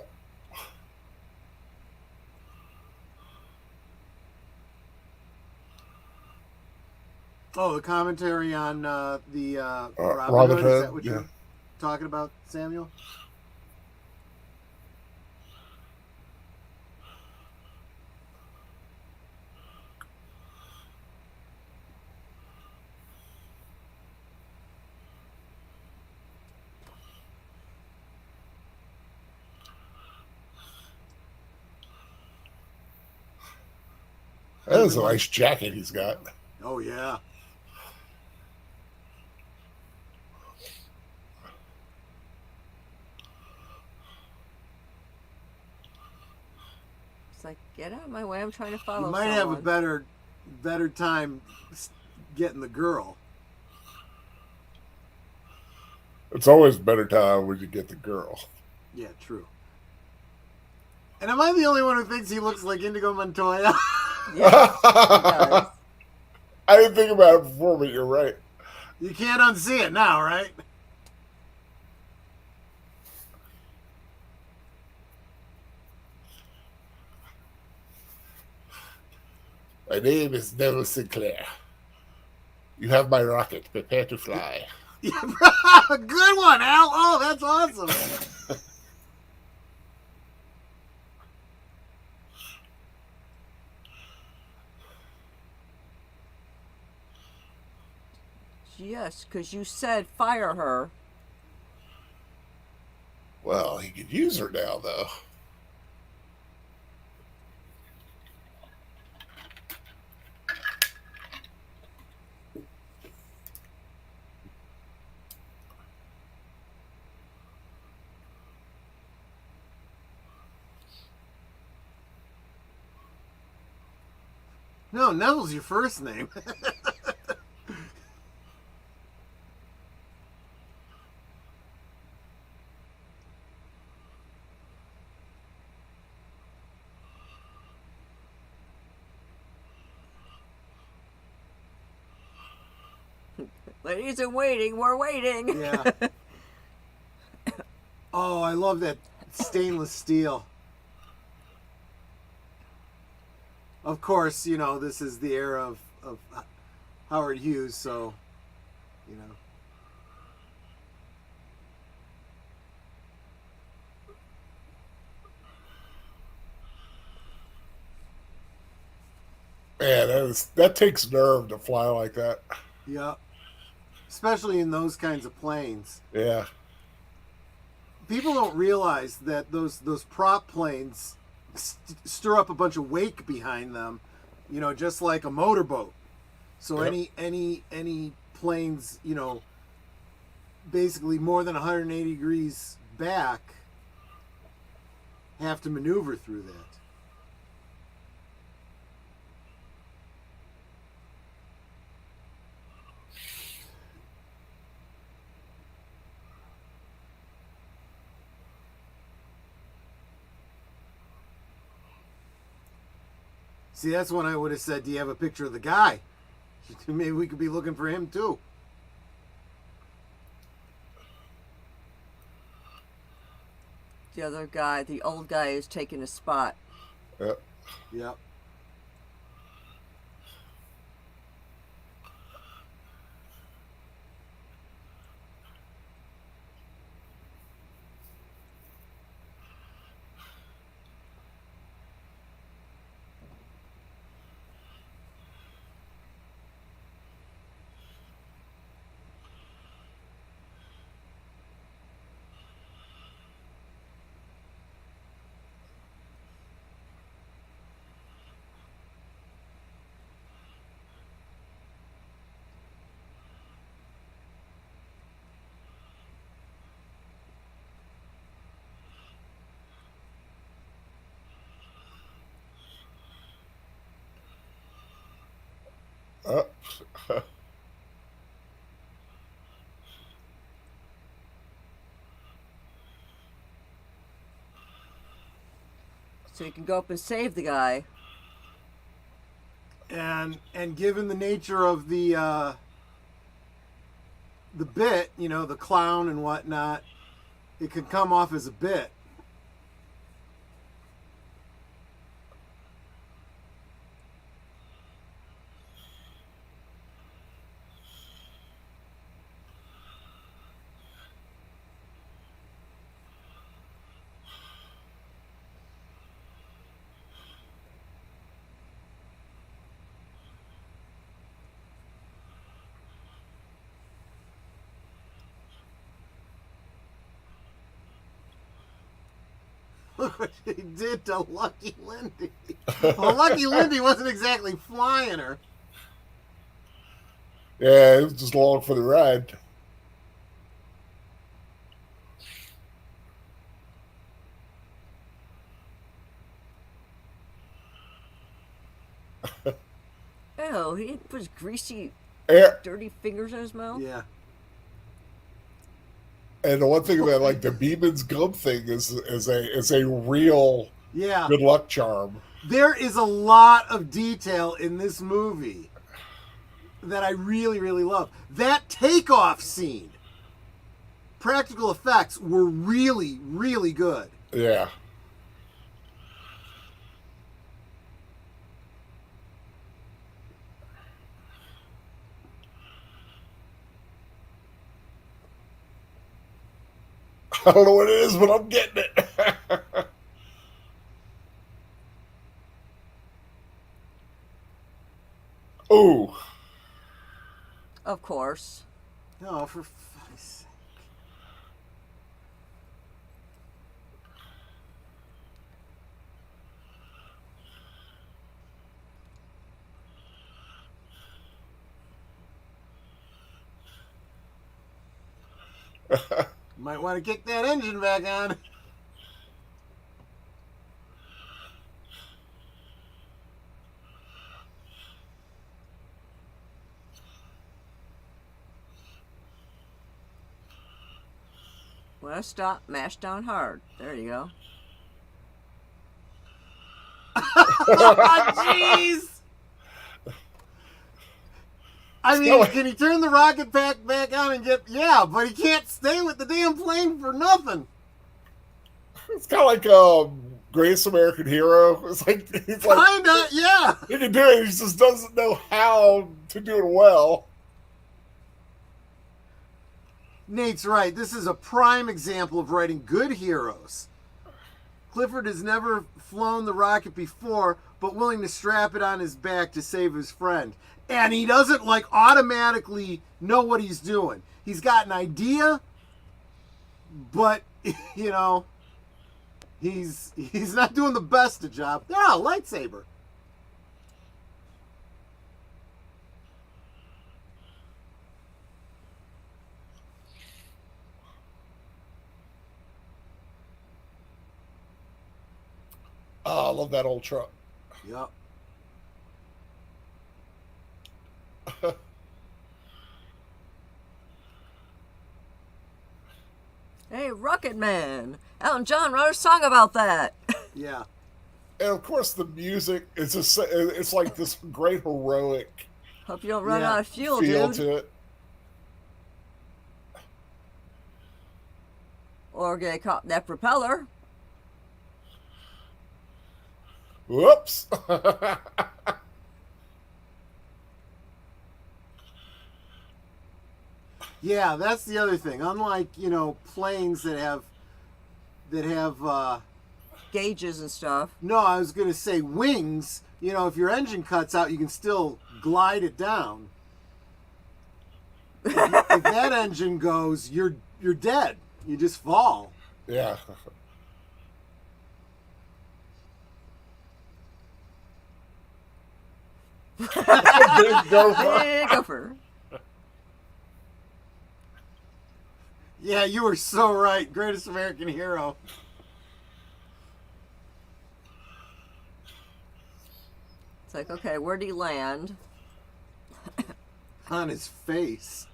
Oh, the commentary on the Robin Hood. Is that what you're talking about, Samuel? That is Even a like, nice jacket he's got. oh yeah. It's like, get out of my way. I'm trying to You follow might have a someone. better time getting the girl. It's always a better time when you get the girl. Yeah, true. And am I the only one who thinks he looks like Indigo Montoya? Yes, he does. I didn't think about it before, but you're right. You can't unsee it now, right? My name is Neville Sinclair. You have my rocket. Prepare to fly. Yeah, good one, Al. Oh, that's awesome. Yes, because you said fire her. Well, he could use her now, though. No, Neville's your first name. Ladies in waiting, we're waiting. Yeah. Oh, I love that stainless steel. Of course, you know, this is the era of Howard Hughes, so, you know. Man, that takes nerve to fly like that. Yeah. Especially in those kinds of planes. Yeah. People don't realize that those prop planes stir up a bunch of wake behind them, you know, just like a motorboat. So Yep. any planes, you know, basically more than 180 degrees back have to maneuver through that. See, that's when I would have said, do you have a picture of the guy? Maybe we could be looking for him too. The other guy, the old guy, is taking a spot. Yep. Yep. Up. So you can go up and save the guy. And given the nature of the bit, you know, the clown and whatnot, it could come off as a bit. Look what he did to Lucky Lindy. Well, Lucky Lindy wasn't exactly flying her. Yeah, it was just along for the ride. Oh, he put his greasy, Yeah. dirty fingers in his mouth. Yeah. And the one thing about like the Beeman's gum thing is a real Yeah. good luck charm. There is a lot of detail in this movie that I really, really love. That takeoff scene, practical effects were really, really good. Yeah. I don't know what it is, but I'm getting it. Oh. Of course. No, for fuck's sake. Might want to kick that engine back on. When I stop, mash down hard. There you go. Jeez! I mean, can he turn the rocket pack back on and get... Yeah, but he can't stay with the damn plane for nothing. It's kind of like Greatest American Hero. It's like he's like Kinda, yeah. he can do it. He just doesn't know how to do it well. Nate's right. This is a prime example of writing good heroes. Clifford has never flown the rocket before, but willing to strap it on his back to save his friend. And he doesn't like automatically know what he's doing. He's got an idea, but you know, he's not doing the best of job. Yeah, lightsaber. Oh, I love that old truck. Yep. Hey, Rocket Man! Elton John wrote a song about that. Yeah. And of course, the music is just, it's like this great heroic Hope you don't run Yeah. out of fuel, feel dude. to it. Or get caught that propeller. Whoops. Yeah, that's the other thing. Unlike, you know, planes that have Gauges and stuff. no, I was going to say wings, you know, if your engine cuts out, you can still glide it down. If that engine goes, you're dead. You just fall. Yeah. Big gopher. Big gopher. Yeah, you were so right. Greatest American Hero. It's like, okay, where'd he land? On his face.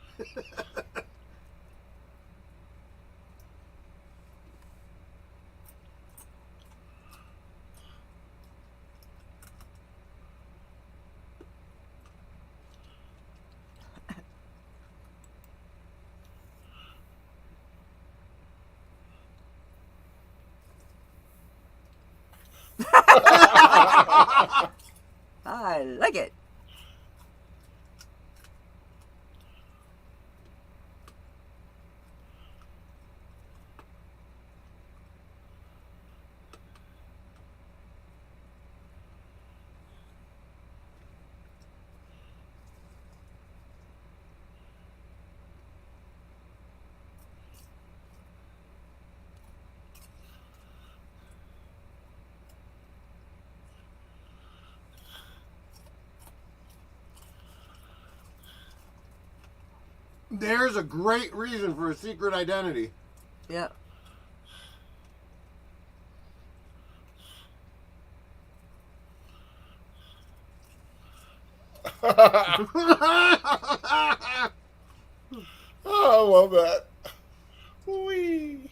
I like it. There's a great reason for a secret identity. Yep. Oh, I love that. Whee.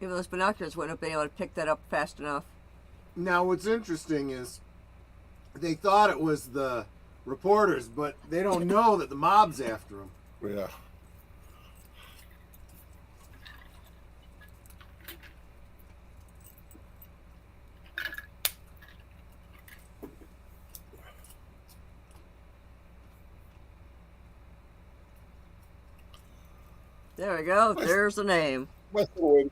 Even those binoculars wouldn't have been able to pick that up fast enough. Now, what's interesting is they thought it was the reporters, but they don't know that the mob's after them. Yeah. There we go. There's the name. Nice little way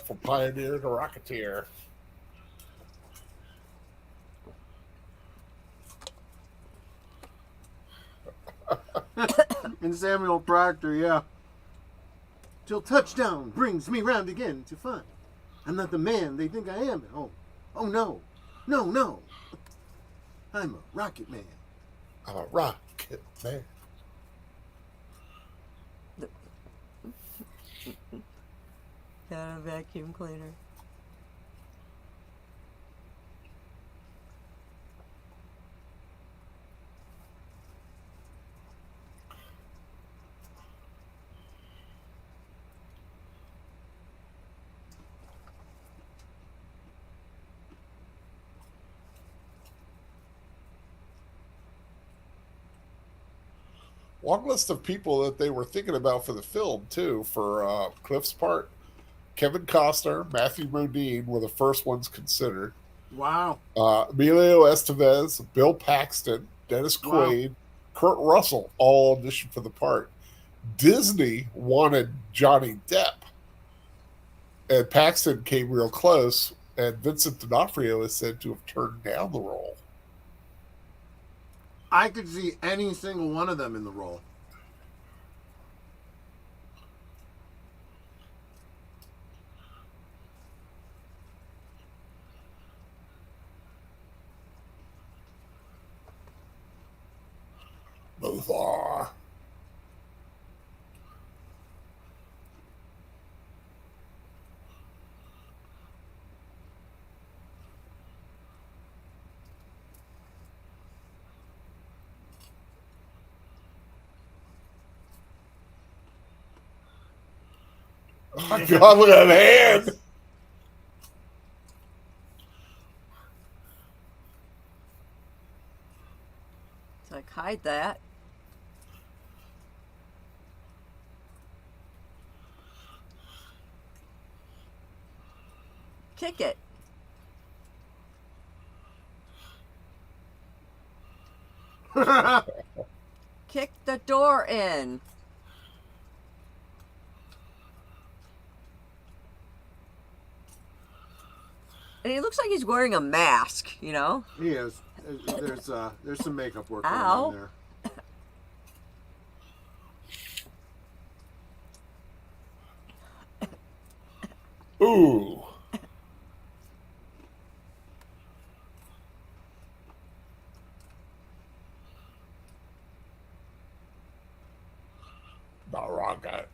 from Pioneer to Rocketeer. And Samuel Proctor, yeah. Till touchdown brings me round again to find I'm not the man they think I am at home. Oh no, no, no. I'm a rocket man. I'm a rocket man. Got a vacuum cleaner. Long list of people that they were thinking about for the film too. For Cliff's part, Kevin Costner, Matthew Modine were the first ones considered. Wow. Emilio Estevez, Bill Paxton, Dennis Wow. Quaid, Kurt Russell all auditioned for the part. Disney wanted Johnny Depp, and Paxton came real close, and Vincent D'Onofrio is said to have turned down the role. I could see any single one of them in the role. Both are. Oh my God, look at that hand. It's like, hide that. Kick it. Kick the door in. And he looks like he's wearing a mask, you know? He is. There's some makeup work going Ow. on there. Ooh. Not wrong guy.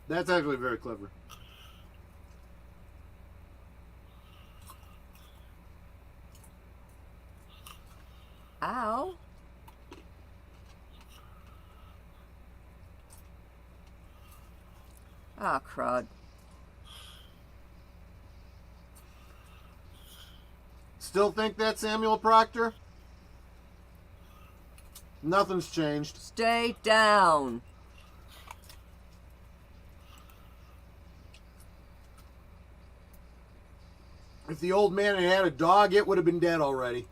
That's actually very clever. Ow. Ah, crud. Still think that's Samuel Proctor? Nothing's changed. Stay down. If the old man had had a dog, it would have been dead already.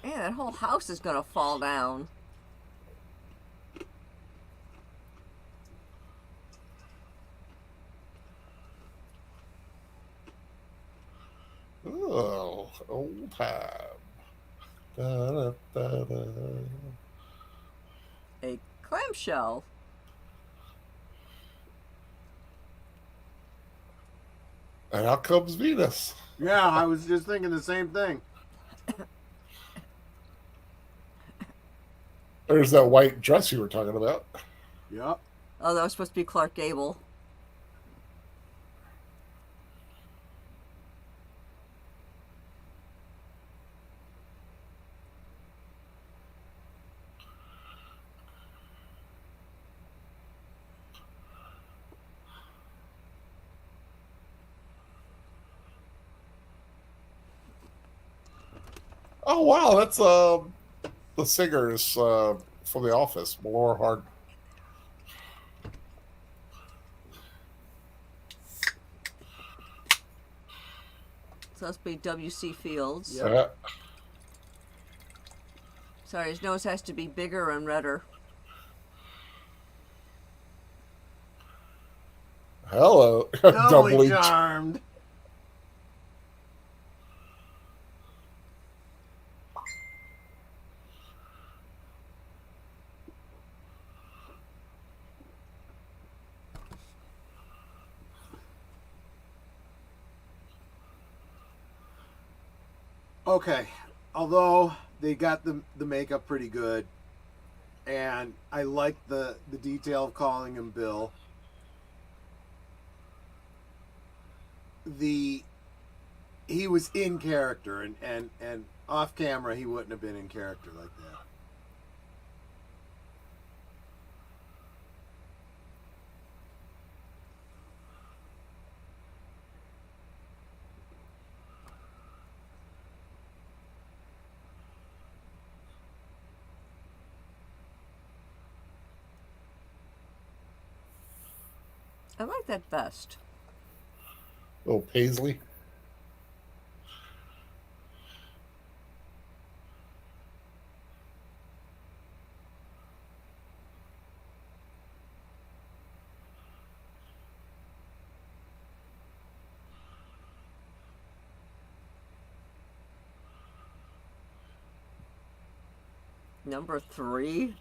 Man, that whole house is gonna fall down. Old time. Da, da, da, da. A clamshell. And out comes Venus. Yeah, I was just thinking the same thing. There's that white dress you were talking about. Yep. Oh, that was supposed to be Clark Gable. Oh wow, that's the singers from The Office, Melora Hardin. So that's be W.C. Fields. Yep. Sorry, his nose has to be bigger and redder. Hello, Doubly charmed. Okay, although they got the makeup pretty good, and I like the detail of calling him Bill. He was in character, and off camera he wouldn't have been in character like that. I like that vest. little paisley. Number 3.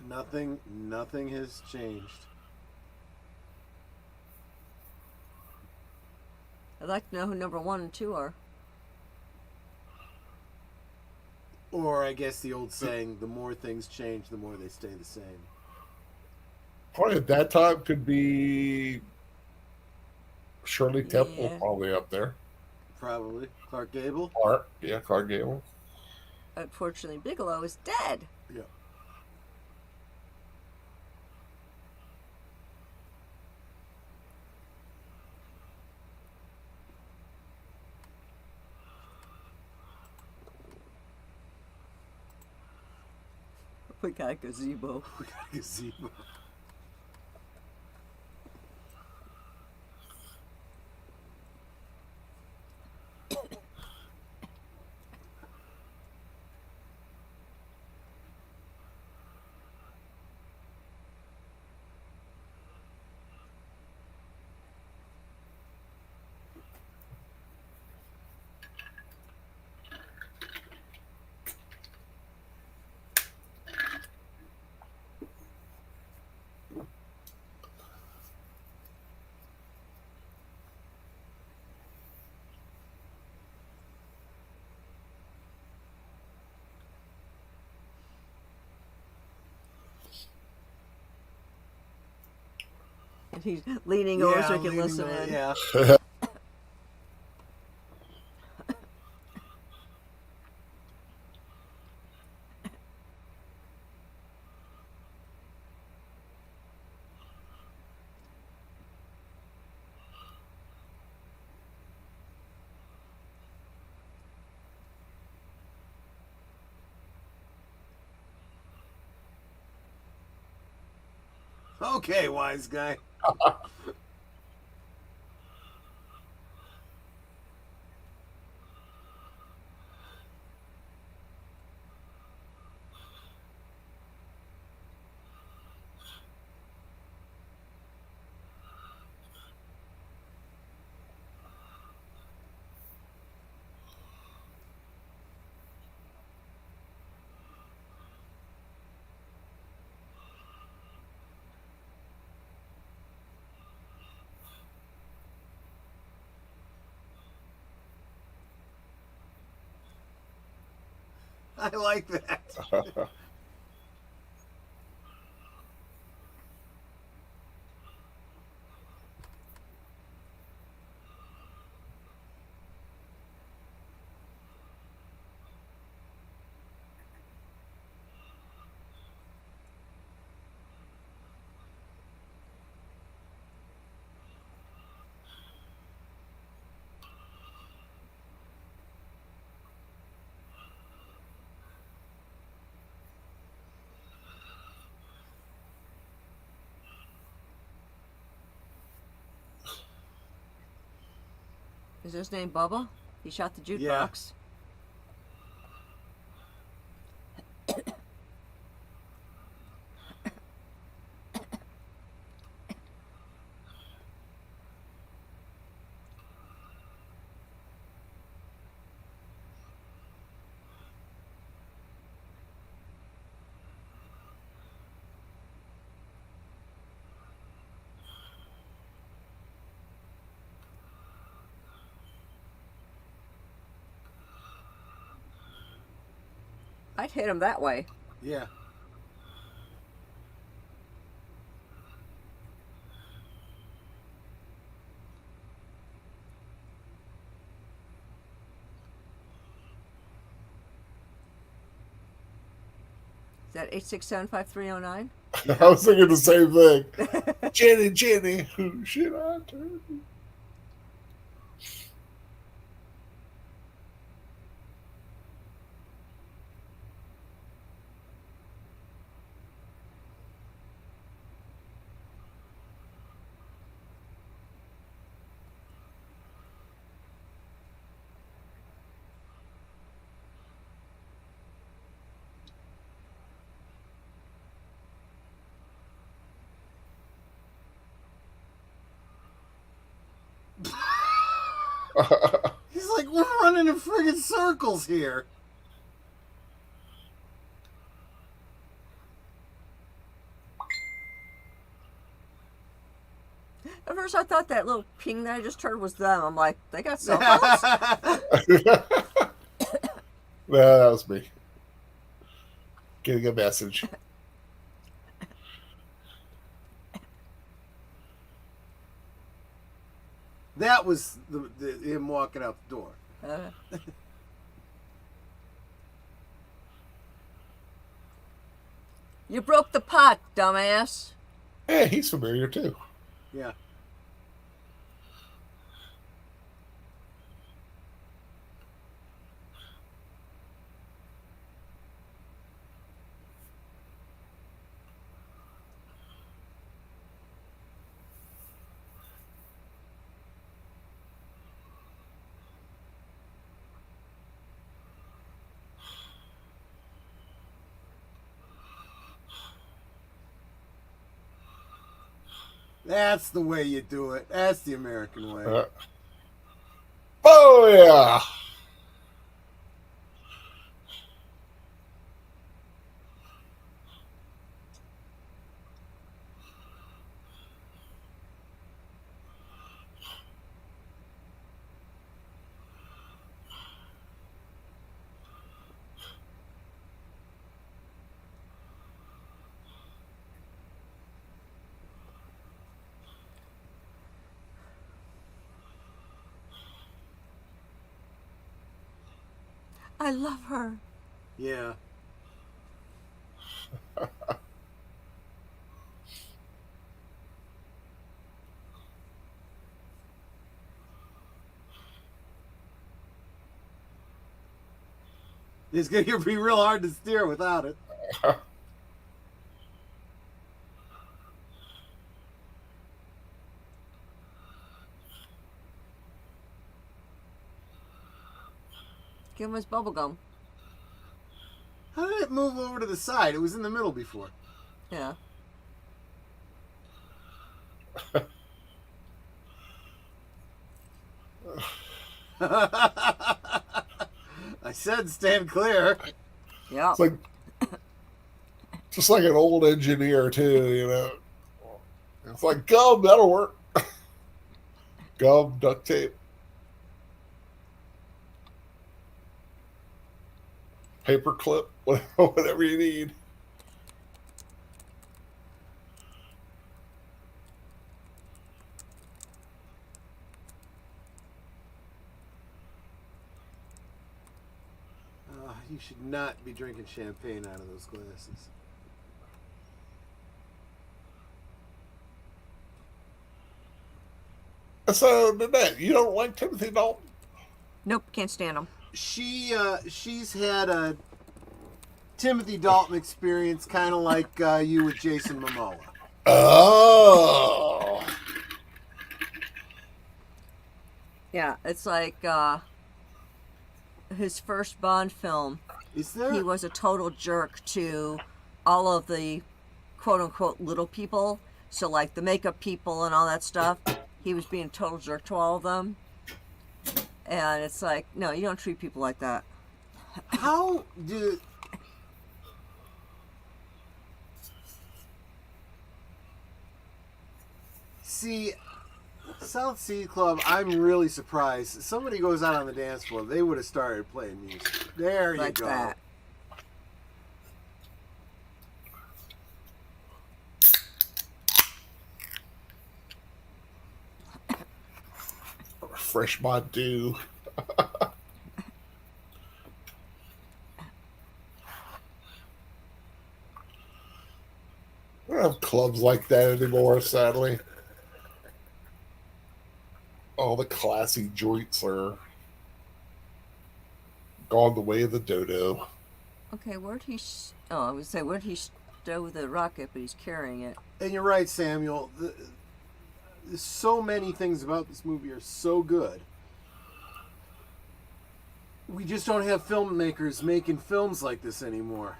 Nothing has changed. I'd like to know who number 1 and 2 are. Or I guess the old saying, the more things change, the more they stay the same. Probably at that time could be Shirley Temple, Yeah. probably up there. Probably. Clark Gable? Clark Gable. Unfortunately, Bigelow is dead. Yeah. We got a gazebo. We got a gazebo. And he's leaning over so he can listen in. Yeah. Okay, wise guy. I like that. Is his name Bubba? He shot the jukebox. I'd hit him that way. Yeah. Is that 8675309? I was thinking the same thing. Jenny, who should I turn to? He's like, we're running in friggin' circles here. At first, I thought that little ping that I just heard was them. I'm like, they got cell phones? No, that was me. Getting a message. That was him walking out the door. You broke the pot, dumbass. Yeah, he's familiar too. Yeah. That's the way you do it. That's the American way. Oh, yeah. I love her. Yeah. It's going to be real hard to steer without it. Give him his bubble gum. How did it move over to the side? It was in the middle before. Yeah. I said stand clear. Yeah. It's like just like an old engineer too, you know. It's like gum, that'll work. Gum, duct tape. paperclip, whatever you need. You should not be drinking champagne out of those glasses. So, Nanette, you don't like Timothy Dalton? Nope, can't stand them. She's had a Timothy Dalton experience, kind of like you with Jason Momoa. Oh. Yeah, it's like his first Bond film. Is there? He was a total jerk to all of the quote unquote little people. So, like the makeup people and all that stuff. He was being a total jerk to all of them. And it's like, no, you don't treat people like that. How do... See, South Sea Club, I'm really surprised. Somebody goes out on the dance floor, they would have started playing music. There you Like go. that. Refresh my dew. We don't have clubs like that anymore, sadly. All the classy joints are gone the way of the dodo. Okay, where'd he... I would say, where'd he stow the rocket, but he's carrying it. And you're right, Samuel. So many things about this movie are so good. We just don't have filmmakers making films like this anymore.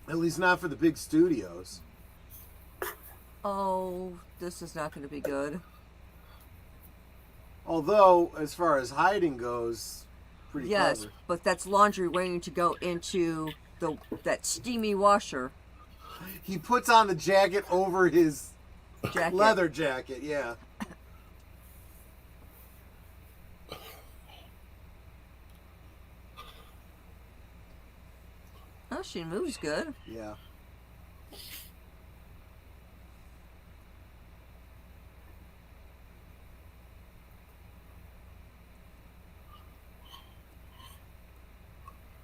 At least not for the big studios. Oh, this is not going to be good. Although, as far as hiding goes, pretty Yes, clever. but that's laundry waiting to go into that steamy washer He puts on the jacket over his jacket. leather jacket, yeah. Oh, she moves good. Yeah.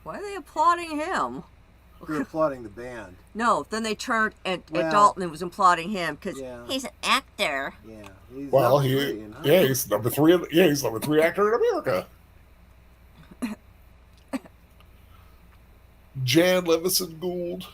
Why are they applauding him? They're applauding the band. No, then they turned at Well, Dalton and was applauding him because yeah. he's an actor. Yeah. He's Well, number three in Hollywood. yeah, he's number three. Yeah, he's number three actor in America. Jan Levison Gould.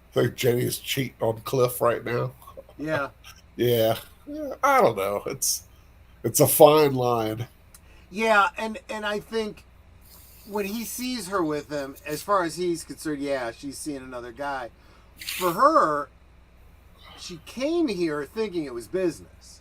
I think Jenny's cheating on Cliff right now. Yeah. Yeah. I don't know. It's a fine line. Yeah, and I think when he sees her with him, as far as he's concerned, yeah, she's seeing another guy. For her, she came here thinking it was business.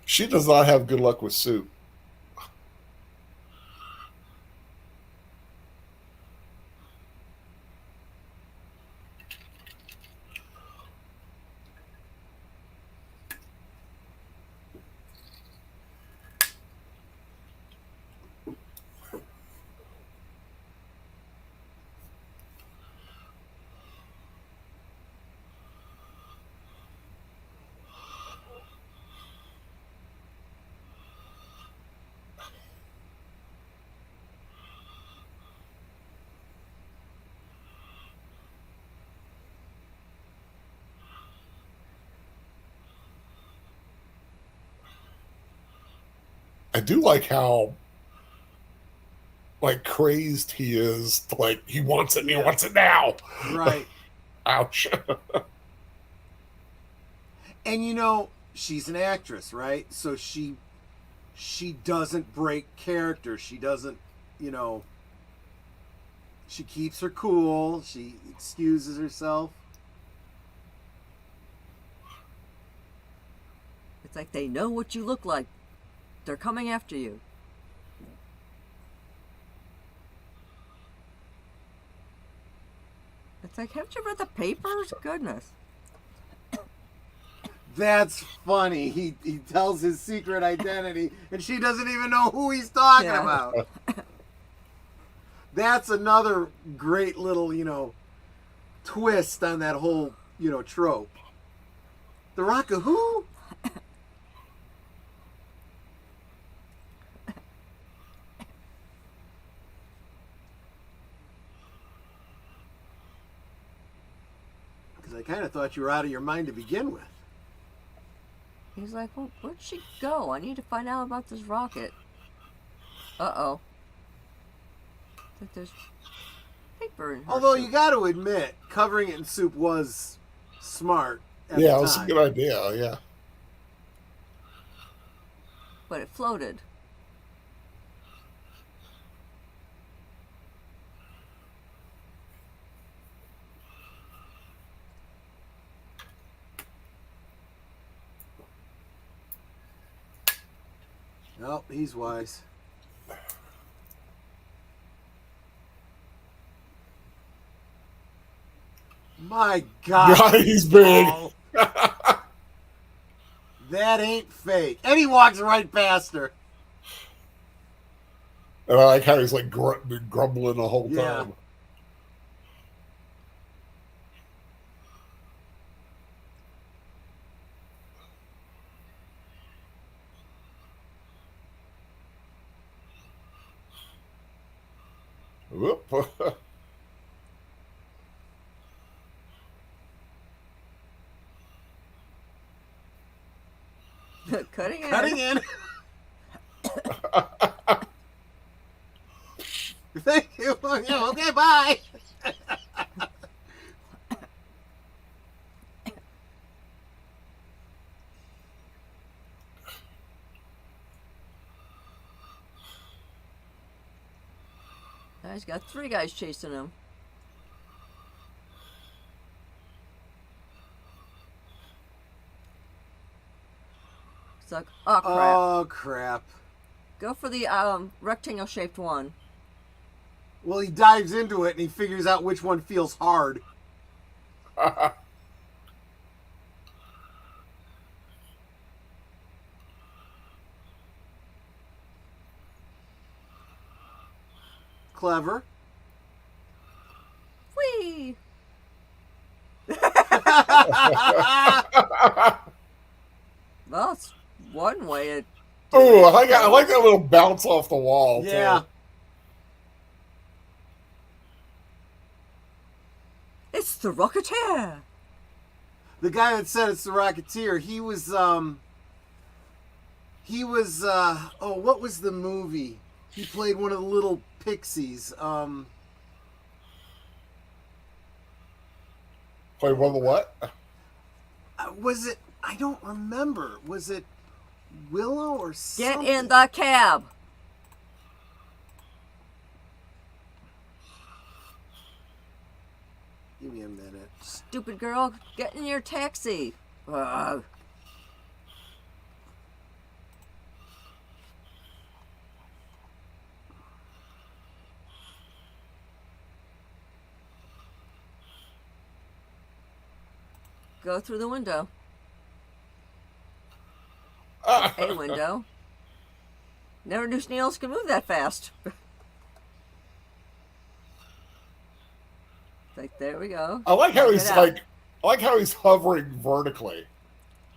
She does not have good luck with soup. I do like how like crazed he is. Like he wants it. And he wants it now. Right. Ouch. And you know, she's an actress, right? So she doesn't break character. She doesn't, you know, she keeps her cool. She excuses herself. It's like they know what you look like. They're coming after you. It's like, haven't you read the papers? Goodness. That's funny. He tells his secret identity, and she doesn't even know who he's talking about. That's another great little, you know, twist on that whole, you know, trope. The Rock of who? Because I kind of thought you were out of your mind to begin with. He's like, well, where'd she go? I need to find out about this rocket. Uh-oh. I think there's paper in her Although soup. you got to admit, covering it in soup was smart at Yeah, the it was a time. good idea. Yeah. But it floated. Nope, he's wise. My God. God, he's big. That ain't fake. And he walks right past her. And I like how he's like grumbling the whole Yeah. time. Whoop. Cutting in. Cutting in. Thank you. Okay, bye. Now he's got 3 guys chasing him. It's like, oh crap. Oh, crap. Go for the rectangle shaped one. Well, he dives into it and he figures out which one feels hard. Clever. Whee! Well, it's one way to. Oh, I like that little bounce off the wall. Yeah. Too. It's the Rocketeer. The guy that said it's the Rocketeer, he was what was the movie? He played one of the little pixies. Play one of the what? Was it? I don't remember. Was it Willow or something? Get in the cab. Give me a minute. Stupid girl, get in your taxi. Ugh. Go through the window. A window. Never knew snails could move that fast. Like, there we go. I like how Get he's out. like. I like how he's hovering vertically.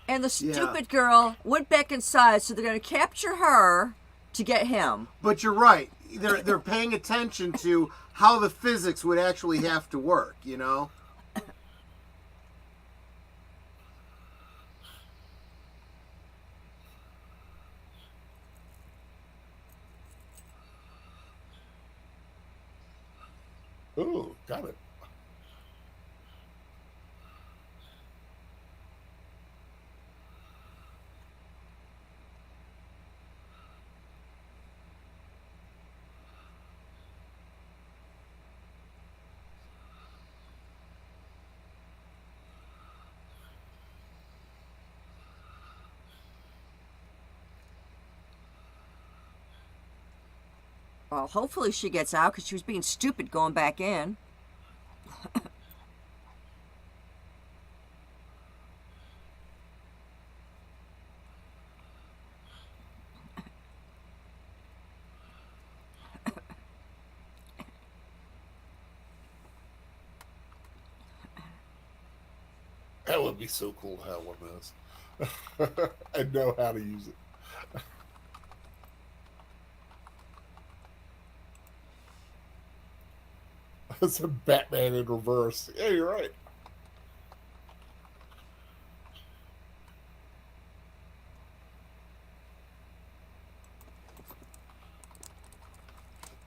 And the stupid girl went back inside, so they're going to capture her to get him. But you're right. They're paying attention to how the physics would actually have to work, you know? Ooh, got it. Well, hopefully she gets out because she was being stupid going back in. That would be so cool to have one of those. I know how to use it. It's a Batman in reverse. Yeah, you're right.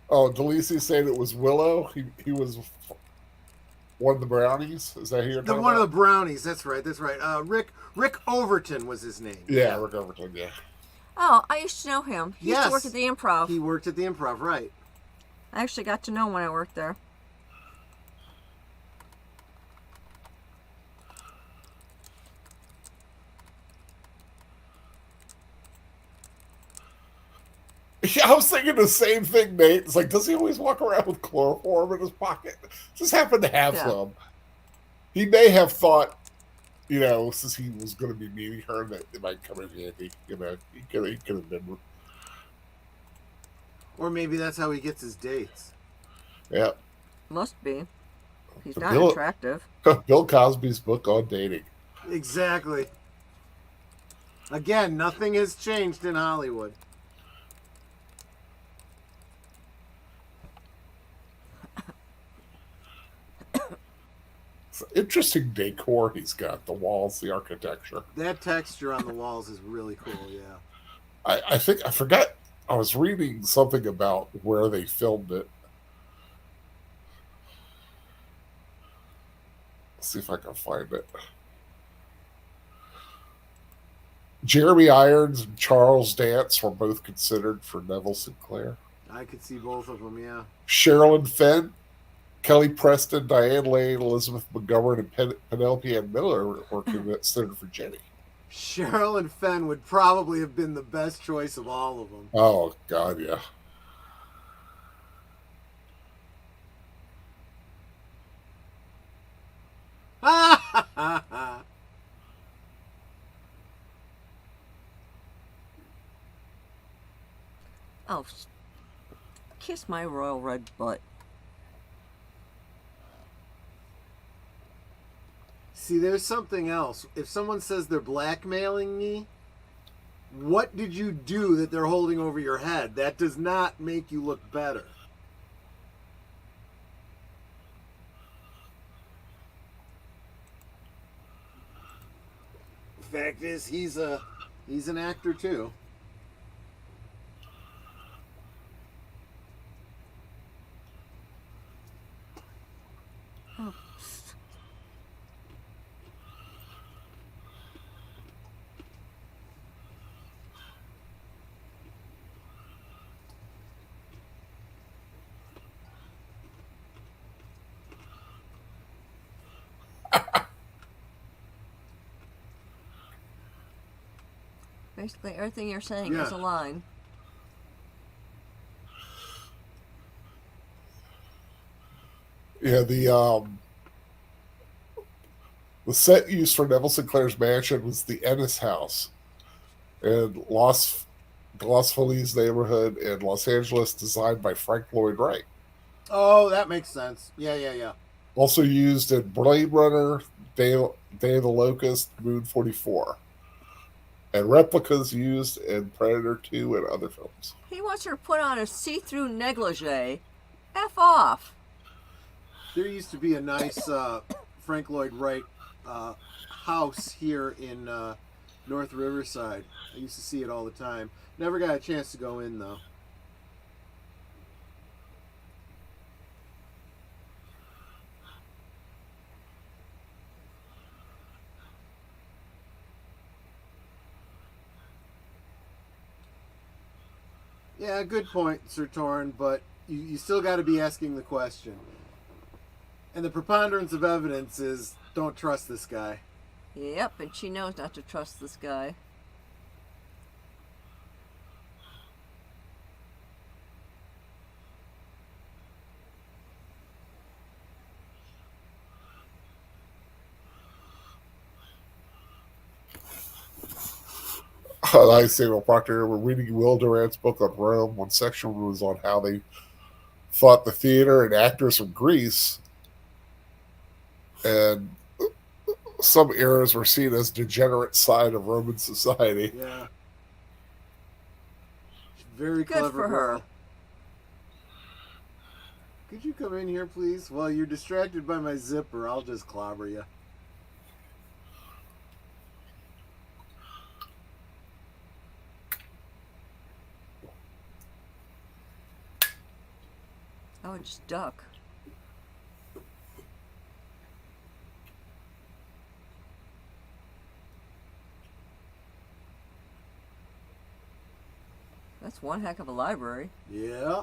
Oh, Delisi saying it was Willow. He was one of the brownies. Is that who you're The talking one about? of the brownies. That's right. That's right. Rick Overton was his name. Yeah, Rick Overton. Yeah. Oh, I used to know him. He used to work at the Improv. He worked at the Improv, right? I actually got to know him when I worked there. Yeah, I was thinking the same thing, Nate. It's like, does he always walk around with chloroform in his pocket? Just happened to have some. He may have thought, since he was going to be meeting her, that it might come in handy. He could have been. Or maybe that's how he gets his dates. Yeah. Must be. He's not attractive. Bill Cosby's book on dating. Exactly. Again, nothing has changed in Hollywood. Interesting decor he's got. The walls, the architecture. That texture on the walls is really cool, yeah. I think I forgot. I was reading something about where they filmed it. Let's see if I can find it. Jeremy Irons and Charles Dance were both considered for Neville Sinclair. I could see both of them, yeah. Sherilyn Fenn, Kelly Preston, Diane Lane, Elizabeth McGovern, and Penelope Ann Miller were considered for Jenny. Sherilyn Fenn would probably have been the best choice of all of them. Oh, God, yeah. Ha ha ha! Oh, kiss my royal red butt. See, there's something else. If someone says they're blackmailing me, what did you do that they're holding over your head? That does not make you look better. The fact is, he's an actor too. Oh. Basically, everything you're saying is a line. Yeah, the set used for Neville Sinclair's mansion was the Ennis House in the Los Feliz neighborhood in Los Angeles, designed by Frank Lloyd Wright. Oh, that makes sense. Yeah. Also used in Blade Runner, Day of the Locust, Moon 44. And replicas used in Predator 2 and other films. He wants her to put on a see-through negligee. F off. There used to be a nice Frank Lloyd Wright house here in North Riverside. I used to see it all the time. Never got a chance to go in, though. Yeah, good point, Sir Torn, but you still got to be asking the question. And the preponderance of evidence is don't trust this guy. Yep, and she knows not to trust this guy. I say, well, Proctor, we're reading Will Durant's book on Rome. One section was on how they fought the theater and actors from Greece, and some eras were seen as degenerate side of Roman society. Yeah. Very Good clever for her. girl. Could you come in here, please? Well, you're distracted by my zipper. I'll just clobber you. Oh, just duck. That's one heck of a library. Yeah.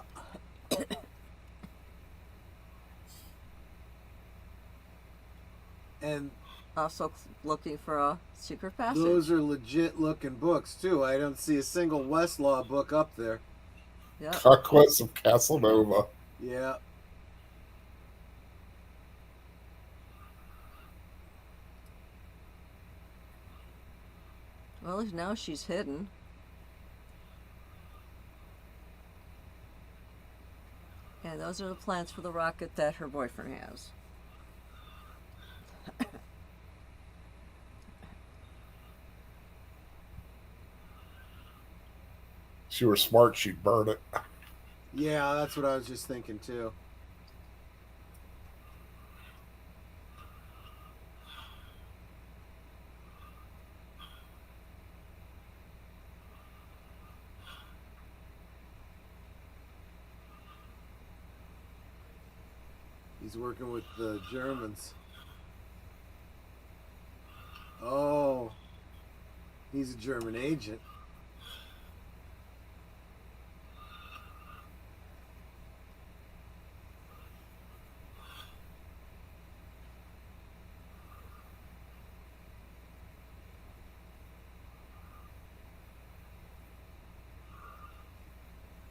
And Also looking for a secret passage. those are legit looking books, too. I don't see a single Westlaw book up there. Yep. Conquest of Castle Nova. Yeah. Well, at least now she's hidden. And those are the plans for the rocket that her boyfriend has. If she were smart, she'd burn it. Yeah, that's what I was just thinking, too. He's working with the Germans. Oh, he's a German agent.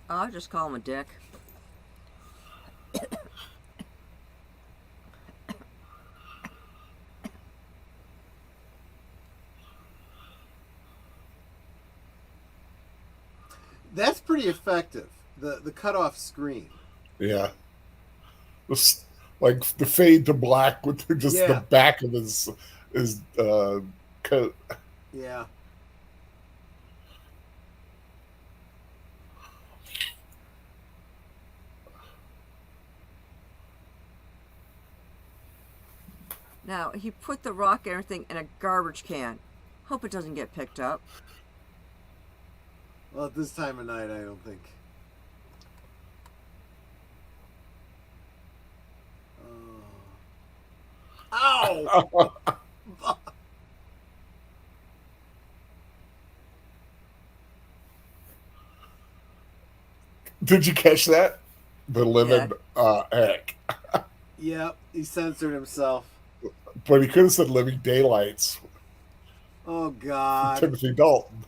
I'll just call him a dick. That's pretty effective. The cutoff screen. Yeah. Just like the fade to black with just the Yeah. back of his coat. Yeah. Now, he put the rock and everything in a garbage can. Hope it doesn't get picked up. Well, at this time of night, I don't think. Ow! Did you catch that? The living heck. Yep, he censored himself. But he could have said living daylights. Oh, God. Timothy Dalton.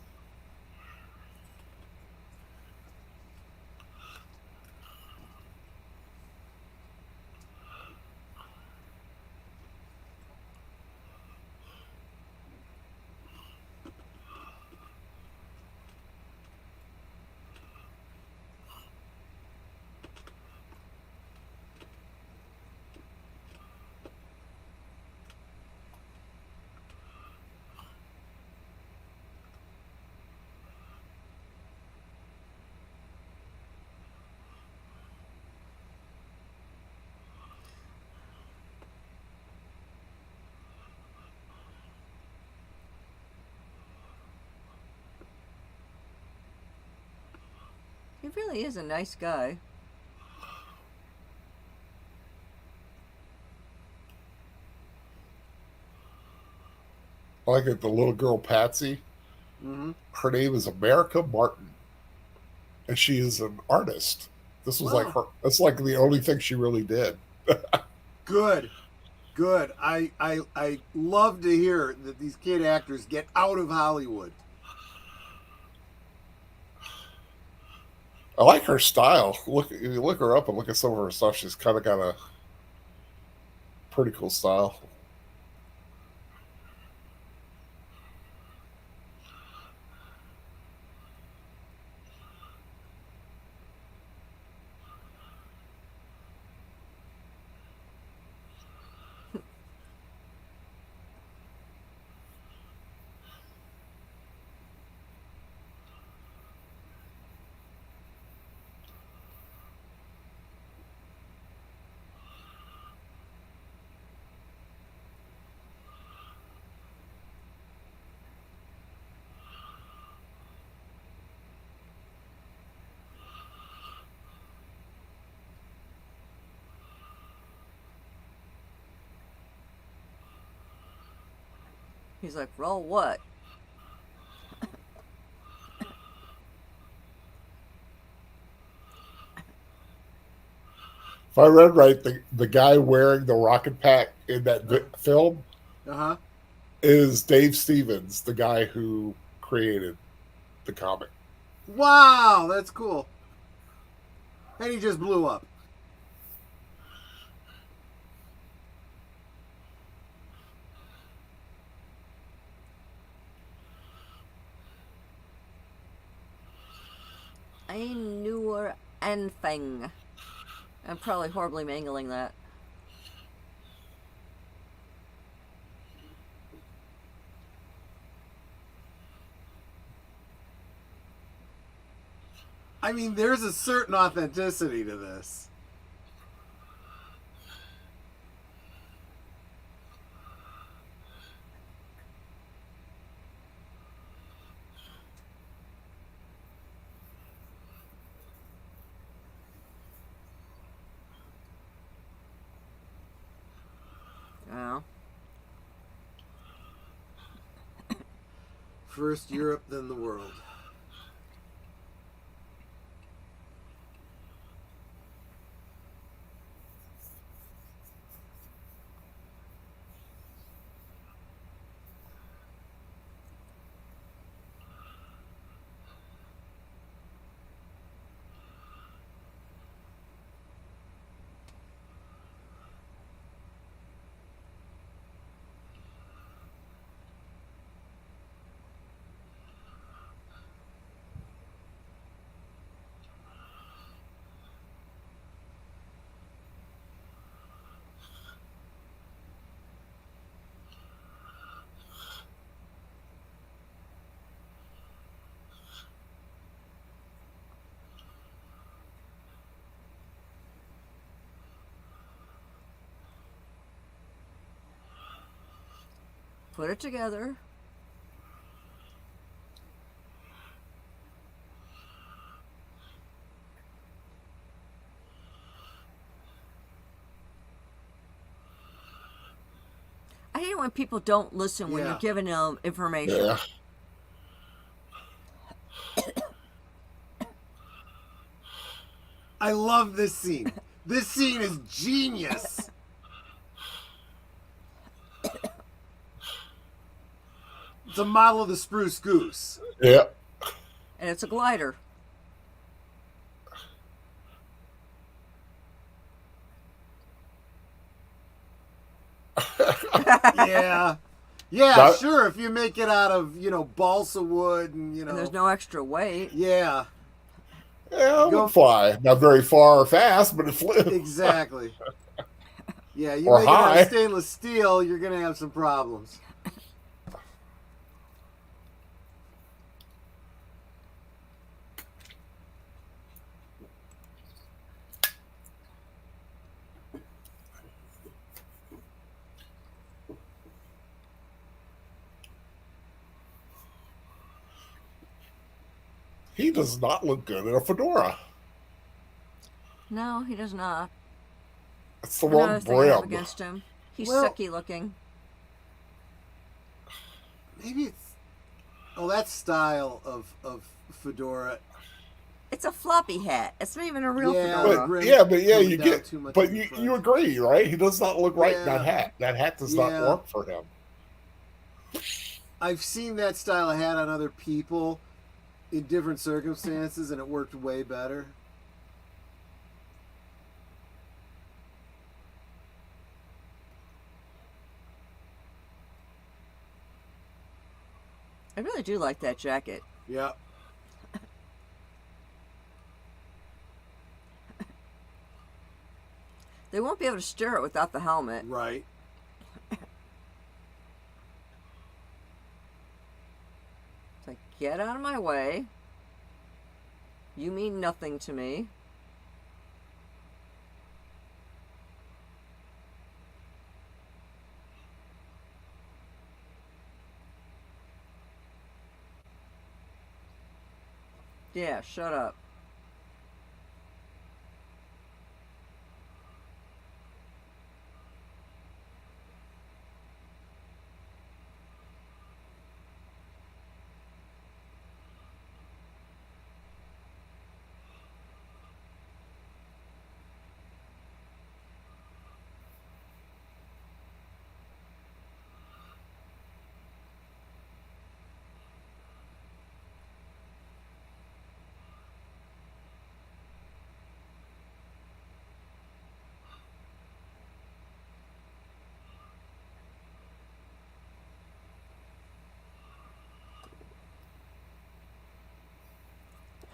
He really is a nice guy. I like it. The little girl Patsy. Mm-hmm. Her name is America Martin. and she is an artist. This was like Wow. her. That's like the only thing she really did. Good. Good. I love to hear that these kid actors get out of Hollywood. I like her style. Look, you look her up and look at some of her stuff. She's kind of got a pretty cool style. He's like, roll what? If I read right, the guy wearing the rocket pack in that film Uh huh. is Dave Stevens, the guy who created the comic. Wow, that's cool. And he just blew up. I knew anything. I'm probably horribly mangling that. I mean, there's a certain authenticity to this. Oh. First Europe, then the world. Put it together. I hate it when people don't listen when Yeah. you're giving them information. Yeah. I love this scene. This scene is genius. It's a model of the spruce goose. Yeah. And it's a glider. Yeah. Yeah, That- sure, if you make it out of, balsa wood and, And there's no extra weight. Yeah, Yeah, it Go- would fly. Not very far or fast, but it flew. exactly. Yeah, you Or make it out high. of stainless steel, you're going to have some problems. He does not look good in a fedora. No, he does not. It's the Another wrong thing I have brim. against him. He's Well- sucky looking. Maybe it's... Oh, that style of fedora It's a floppy hat. It's not even a real Yeah, fedora. But yeah, Coming you down get. too much But in the you front. you agree, right? He does not look right in that Yeah. hat. That hat does not Yeah. work for him. I've seen that style of hat on other people in different circumstances, and it worked way better. I really do like that jacket. Yeah. They won't be able to steer it without the helmet. Right. It's like, get out of my way. You mean nothing to me. Yeah, shut up.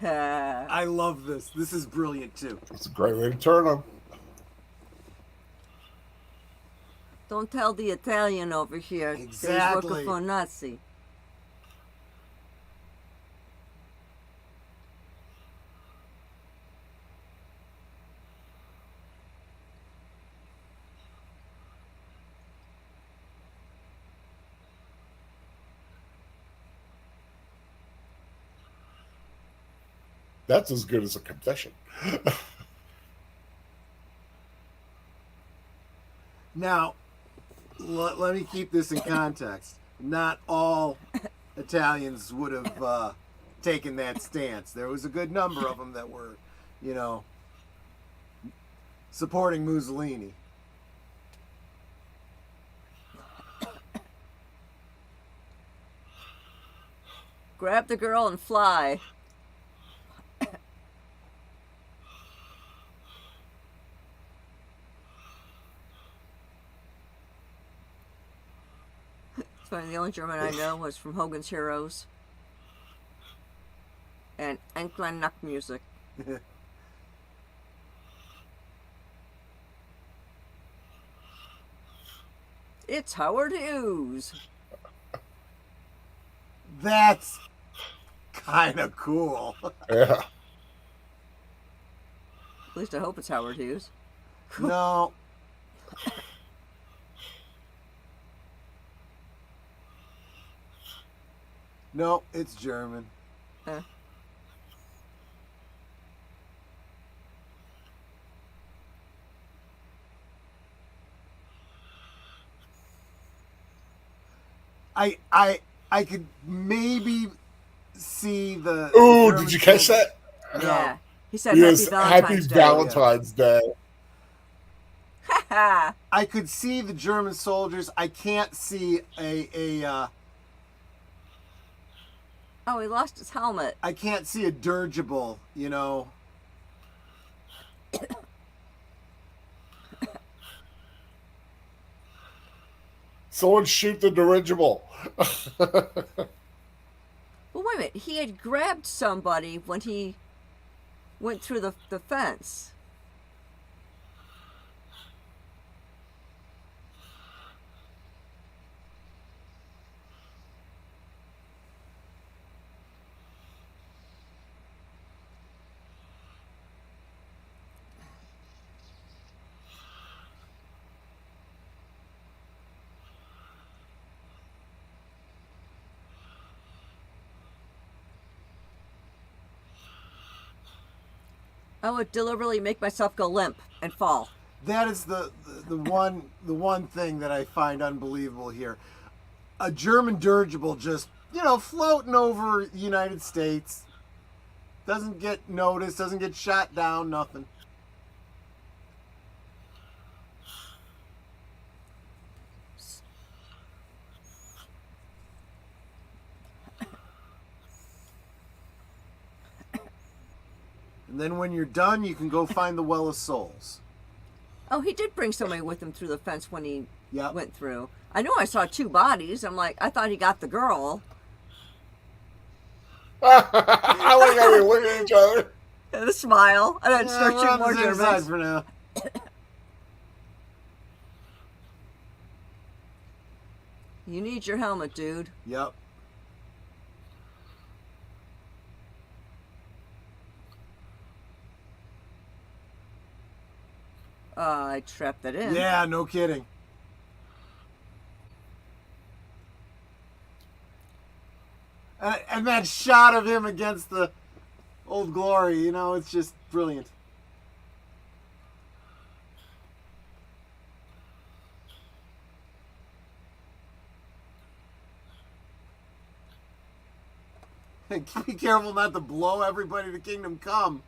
I love this. This is brilliant too. It's a great way to turn him. Don't tell the Italian over here that he's Exactly. working for a Nazi. That's as good as a confession. Now, let me keep this in context. Not all Italians would have taken that stance. There was a good number of them that were, supporting Mussolini. Grab the girl and fly. It's funny, the only German I know was from Hogan's Heroes and Enklein Nacht music. It's Howard Hughes. That's kind of cool. Yeah. At least I hope it's Howard Hughes. No. No, it's German. Huh. I could maybe see the. Ooh, German did you catch soldiers- that? No. Yeah. He said Yes, Happy Happy Valentine's Day. Valentine's Day. Ha I could see the German soldiers. I can't see Oh, he lost his helmet. I can't see a dirigible, Someone shoot the dirigible. Well, wait a minute. He had grabbed somebody when he went through the fence. I would deliberately make myself go limp and fall. That is the one thing that I find unbelievable here. A German dirigible just floating over the United States. Doesn't get noticed, doesn't get shot down, nothing. And then when you're done, you can go find the Well of Souls. Oh, he did bring somebody with him through the fence when he Yep. went through. I know I saw 2 bodies. I'm like, I thought he got the girl. I like how we look at each other. And a smile. And then start we're shooting on the more same side Germans. for now. You need your helmet, dude. Yep. I trapped that in. Yeah, no kidding. And that shot of him against the Old Glory, you know, it's just brilliant. Be careful not to blow everybody to Kingdom Come.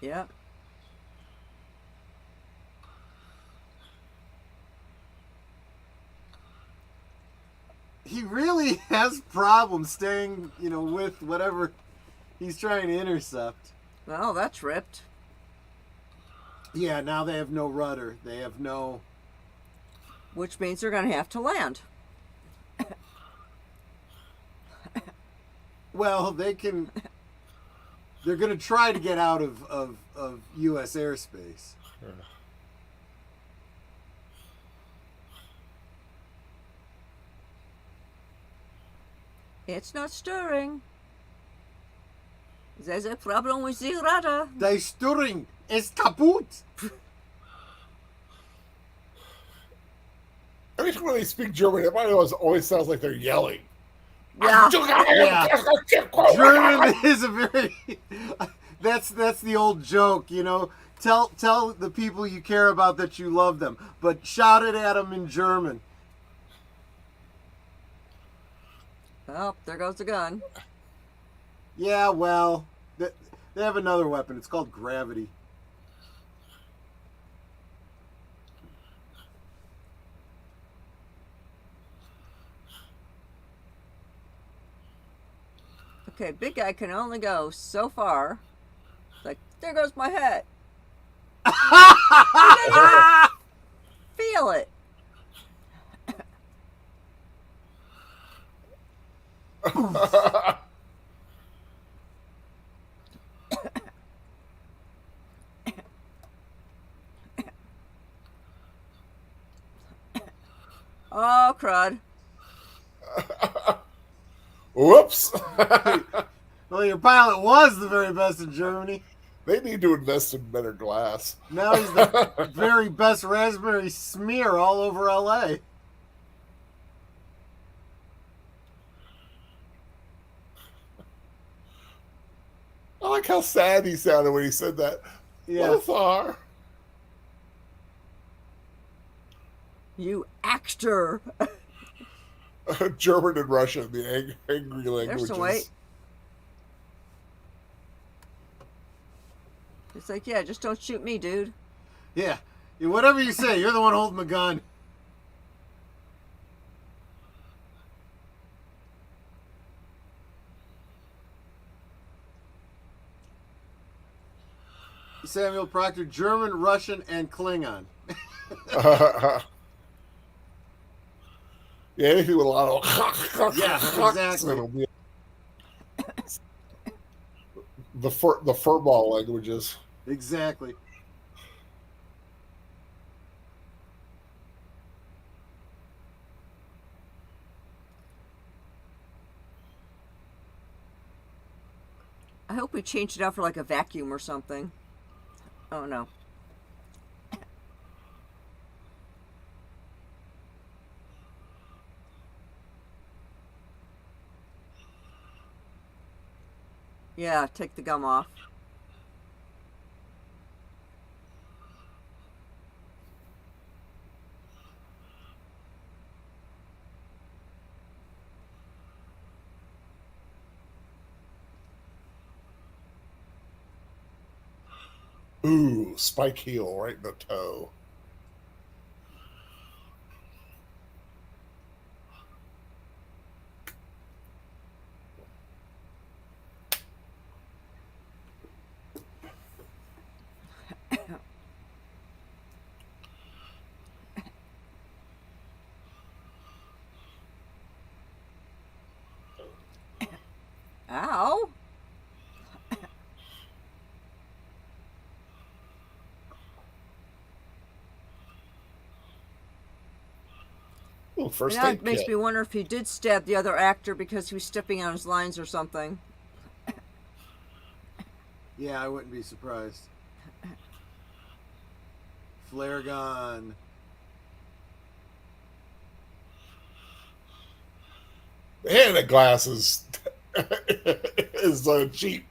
Yeah. He really has problems staying, you know, with whatever he's trying to intercept. Well, that's ripped. Yeah, now they have no rudder. They have no... Which means they're going to have to land. Well, they can... They're going to try to get out of U.S. airspace. It's not stirring. There's a problem with the rudder. Die Stirring ist kaputt. Every time they speak German, it always sounds like they're yelling. Yeah. German is a very... That's the old joke, you know. Tell the people you care about that you love them, but shout it at them in German. Oh, there goes the gun. Yeah, well, they have another weapon. It's called gravity. Okay, big guy can only go so far. Like, there goes my head. Feel it. Oh, crud. Whoops. Well, your pilot was the very best in Germany. They need to invest in better glass. Now he's the very best raspberry smear all over L.A. I like how sad he sounded when he said that. Yeah. Lothar. You actor. German and Russian, the angry languages. There's some weight. It's like, yeah, just don't shoot me, dude. Yeah. Whatever you say, you're the one holding the gun. Samuel Proctor, German, Russian, and Klingon. Yeah, anything with a lot of Yeah, exactly. it'll be the furball languages. Exactly. I hope we changed it out for like a vacuum or something. Oh no. Yeah, take the gum off. Ooh, spike heel right in the toe. Ow. Ooh, And first now aid it makes kit. me wonder if he did stab the other actor because he was stepping on his lines or something. Yeah, I wouldn't be surprised. Flare gun. The hand of glasses is cheap.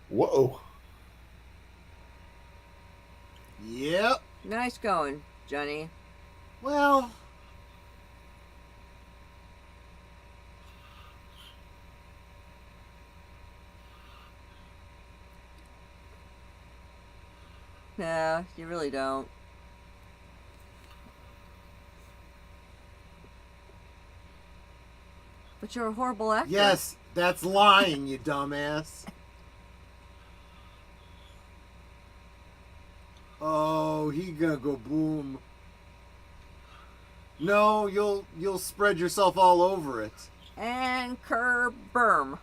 Whoa. Yep. Nice going, Johnny. Well, No, you really don't. But you're a horrible actor. yes, that's lying, you dumbass. Oh, he gonna go boom. No, you'll spread yourself all over it. And berm.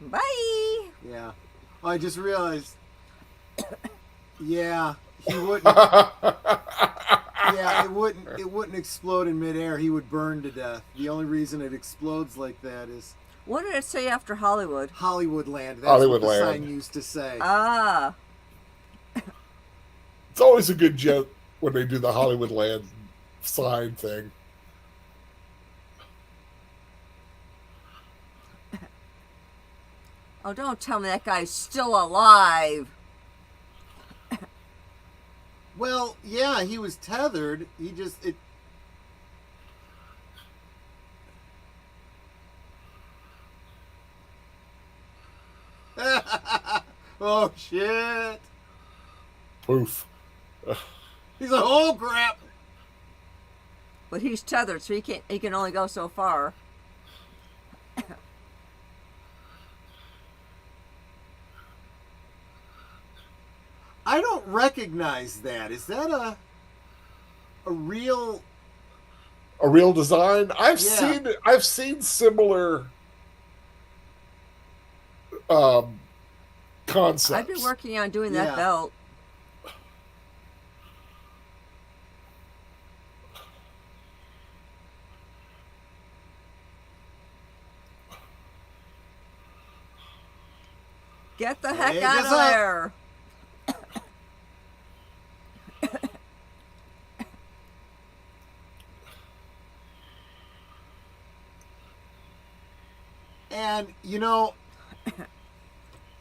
Bye. Yeah. Oh, I just realized. Yeah, he wouldn't. Yeah, it wouldn't explode in midair. He would burn to death. The only reason it explodes like that is What did it say after Hollywood? Hollywood land. That's Hollywood what the land. sign used to say. Ah. It's always a good joke when they do the Hollywood land sign thing. Oh, don't tell me that guy's still alive. Well, yeah, he was tethered. He just it. Oh shit! Poof. He's like, oh crap! But he's tethered, so he can only go so far. I don't recognize that. Is that a real? A real design. I've Yeah. seen similar concepts. I've been working on doing Yeah. that belt. Get the heck Take out us of up. there. And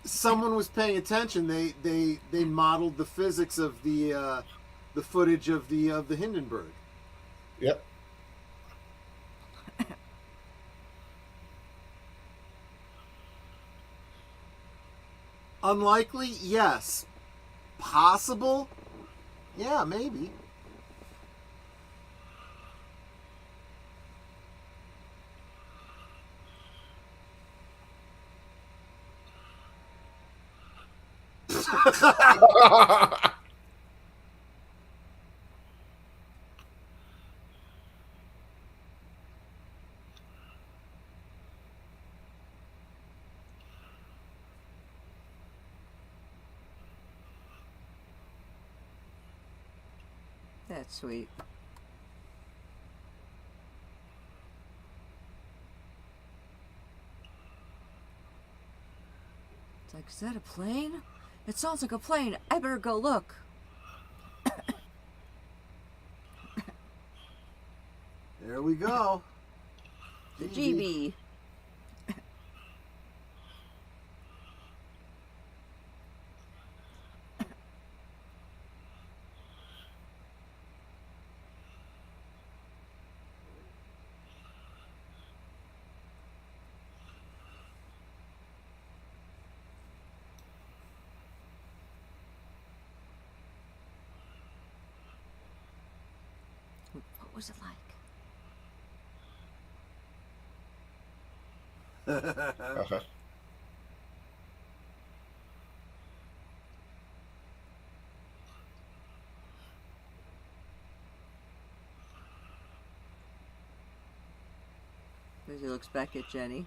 someone was paying attention. They modeled the physics of the footage of the Hindenburg. Yep. Unlikely, yes. Possible, yeah, maybe. That's sweet. It's like, is that a plane? It sounds like a plane. I better go look. There we go. The GB. was it like? Uh-huh. As he looks back at Jenny.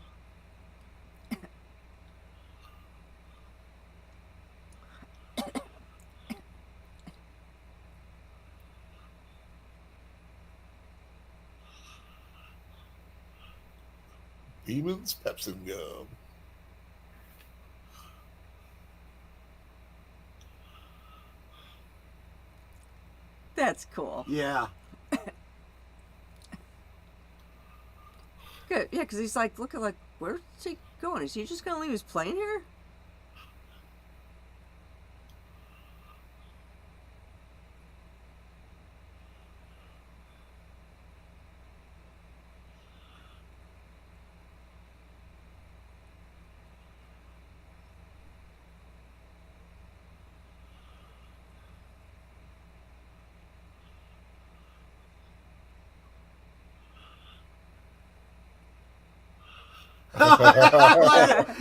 Demons, Pepsi gum. That's cool. Yeah. Good. Yeah, because he's like, looking like, where's he going? Is he just going to leave his plane here?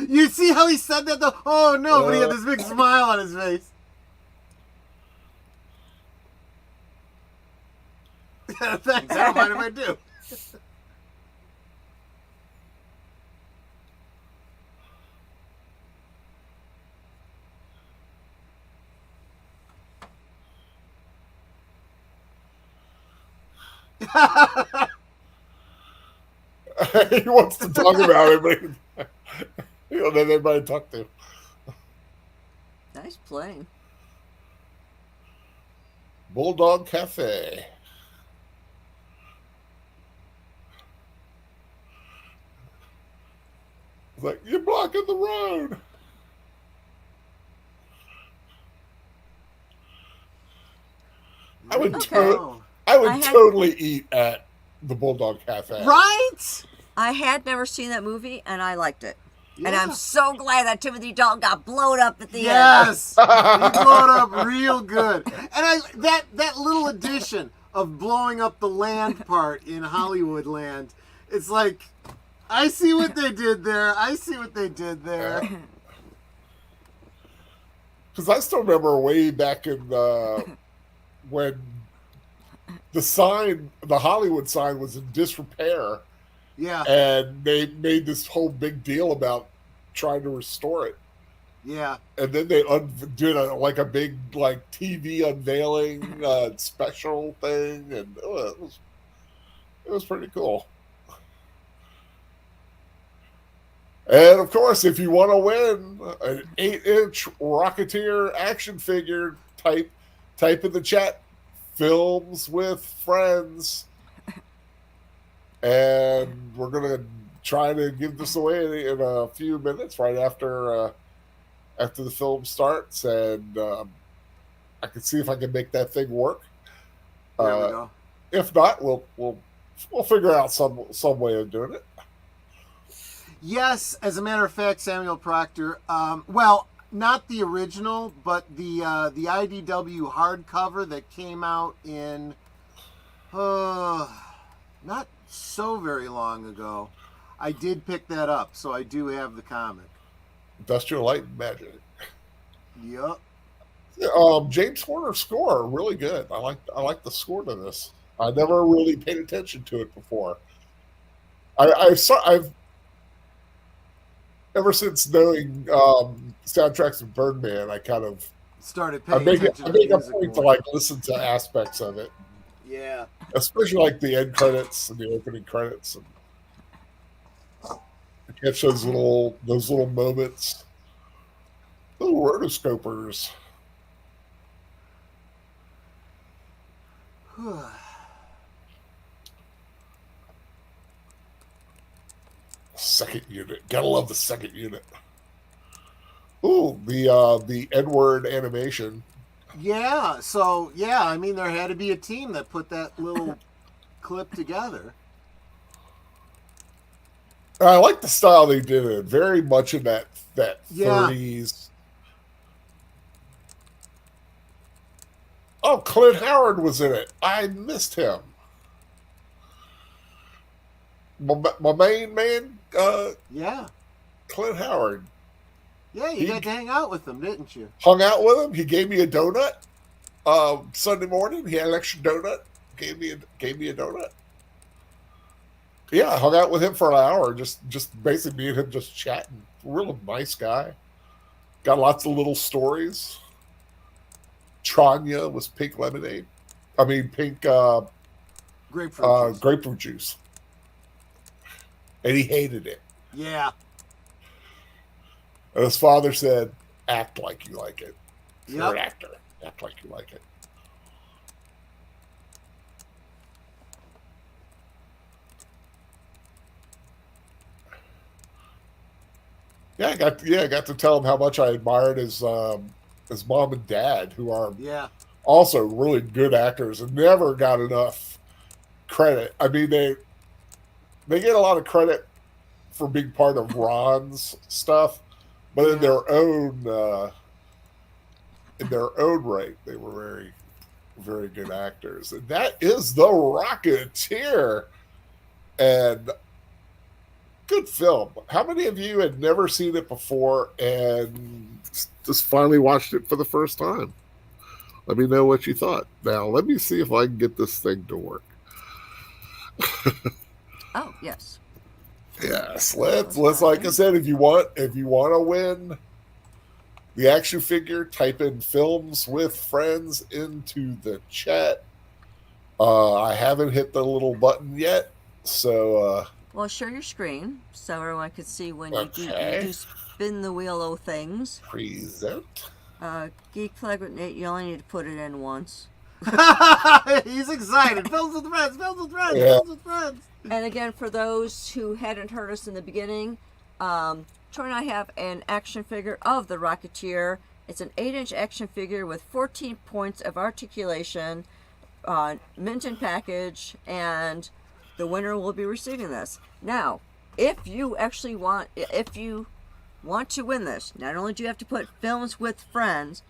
You see how he said that though? Oh no, but he had this big smile on his face. Thanks, I don't mind if I do. He wants to talk about it, but he don't have anybody to talk to. Nice plane. Bulldog Cafe. It's like, you're blocking the road. I would, Okay. I totally eat at the Bulldog Cafe. Right? I had never seen that movie, and I liked it. Yeah. And I'm so glad that Timothy Dalton got blown up at the end. Yes, he blew it up real good. And that little addition of blowing up the land part in Hollywood land, it's like, I see what they did there. I see what they did there. Because I still remember way back in when the Hollywood sign was in disrepair. Yeah. And they made this whole big deal about trying to restore it. Yeah. And then they did a big TV unveiling special thing, and it was pretty cool. And of course, if you want to win an 8-inch Rocketeer action figure, type in the chat "films with friends," and we're gonna try to give this away in a few minutes, right after the film starts, and I can see if I can make that thing work. There we go. If not, we'll figure out some way of doing it. Yes, as a matter of fact, Samuel Proctor. Well, not the original, but the IDW hardcover that came out in not so very long ago. I did pick that up, so I do have the comic. Industrial Light and Magic. Yep. James Horner's score really good. I like the score to this. I never really paid attention to it before. I've ever since knowing soundtracks of Birdman, I kind of started paying attention. I make a point to listen to aspects of it. Yeah. Especially the end credits and the opening credits, and catch those little moments. Little rotoscopers. Second unit. Gotta love the second unit. Ooh, the Edward animation. Yeah, so I mean there had to be a team that put that little clip together. I like the style they did it. Very much in that 30s. Oh, Clint Howard was in it. I missed him. my main man, Yeah. Clint Howard. Yeah, you He got to hang out with them, didn't you? hung out with him. He gave me a donut. Sunday morning, he had an extra donut. Gave me a donut. Yeah, I hung out with him for an hour. Just basically me and him just chatting. Real nice guy. Got lots of little stories. Tranya was pink lemonade. I mean pink Grapefruit juice. grapefruit juice, and he hated it. Yeah. And his father said, "Act like you like it. If you're an Yep. actor, act like you like it." I got to tell him how much I admired his mom and dad, who are Yeah. also really good actors and never got enough credit. I mean, they get a lot of credit for being part of Ron's stuff, but in their own right, they were very, very good actors. And that is The Rocketeer. And good film. How many of you had never seen it before and just finally watched it for the first time? Let me know what you thought. Now, let me see if I can get this thing to work. Oh, yes. Yes, let's like I said, if you want to win the action figure, type in films with friends into the chat. I haven't hit the little button yet, so Well, share your screen so everyone can see when you Okay. do spin the wheel of things. present. Geek Flag with Nate, you only need to put it in once. He's excited. Films with friends. Films with friends. Yeah. Films with friends. And again, for those who hadn't heard us in the beginning, Troy and I have an action figure of the Rocketeer. It's an 8-inch action figure with 14 points of articulation, mint in package, and the winner will be receiving this. Now, if you want to win this, not only do you have to put films with friends,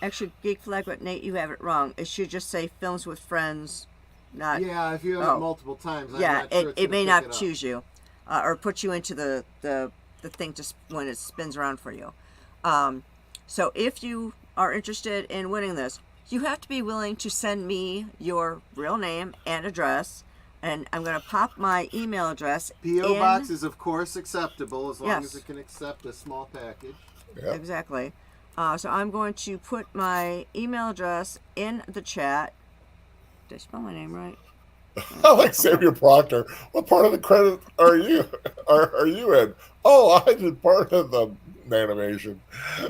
actually, Geek Flag with Nate, you have it wrong. It should just say films with friends, not. Yeah, if you have it multiple times, I'm Yeah, not sure it may not choose. choose you, or put you into the thing just when it spins around for you. So if you are interested in winning this, you have to be willing to send me your real name and address, and I'm going to pop my email address. P.O. box is of course acceptable as long Yes. as it can accept a small package. Yep. Exactly. So I'm going to put my email address in the chat. Did I spell my name right? I like Samuel Proctor. What part of the credit are you are you in? Oh, I did part of the animation.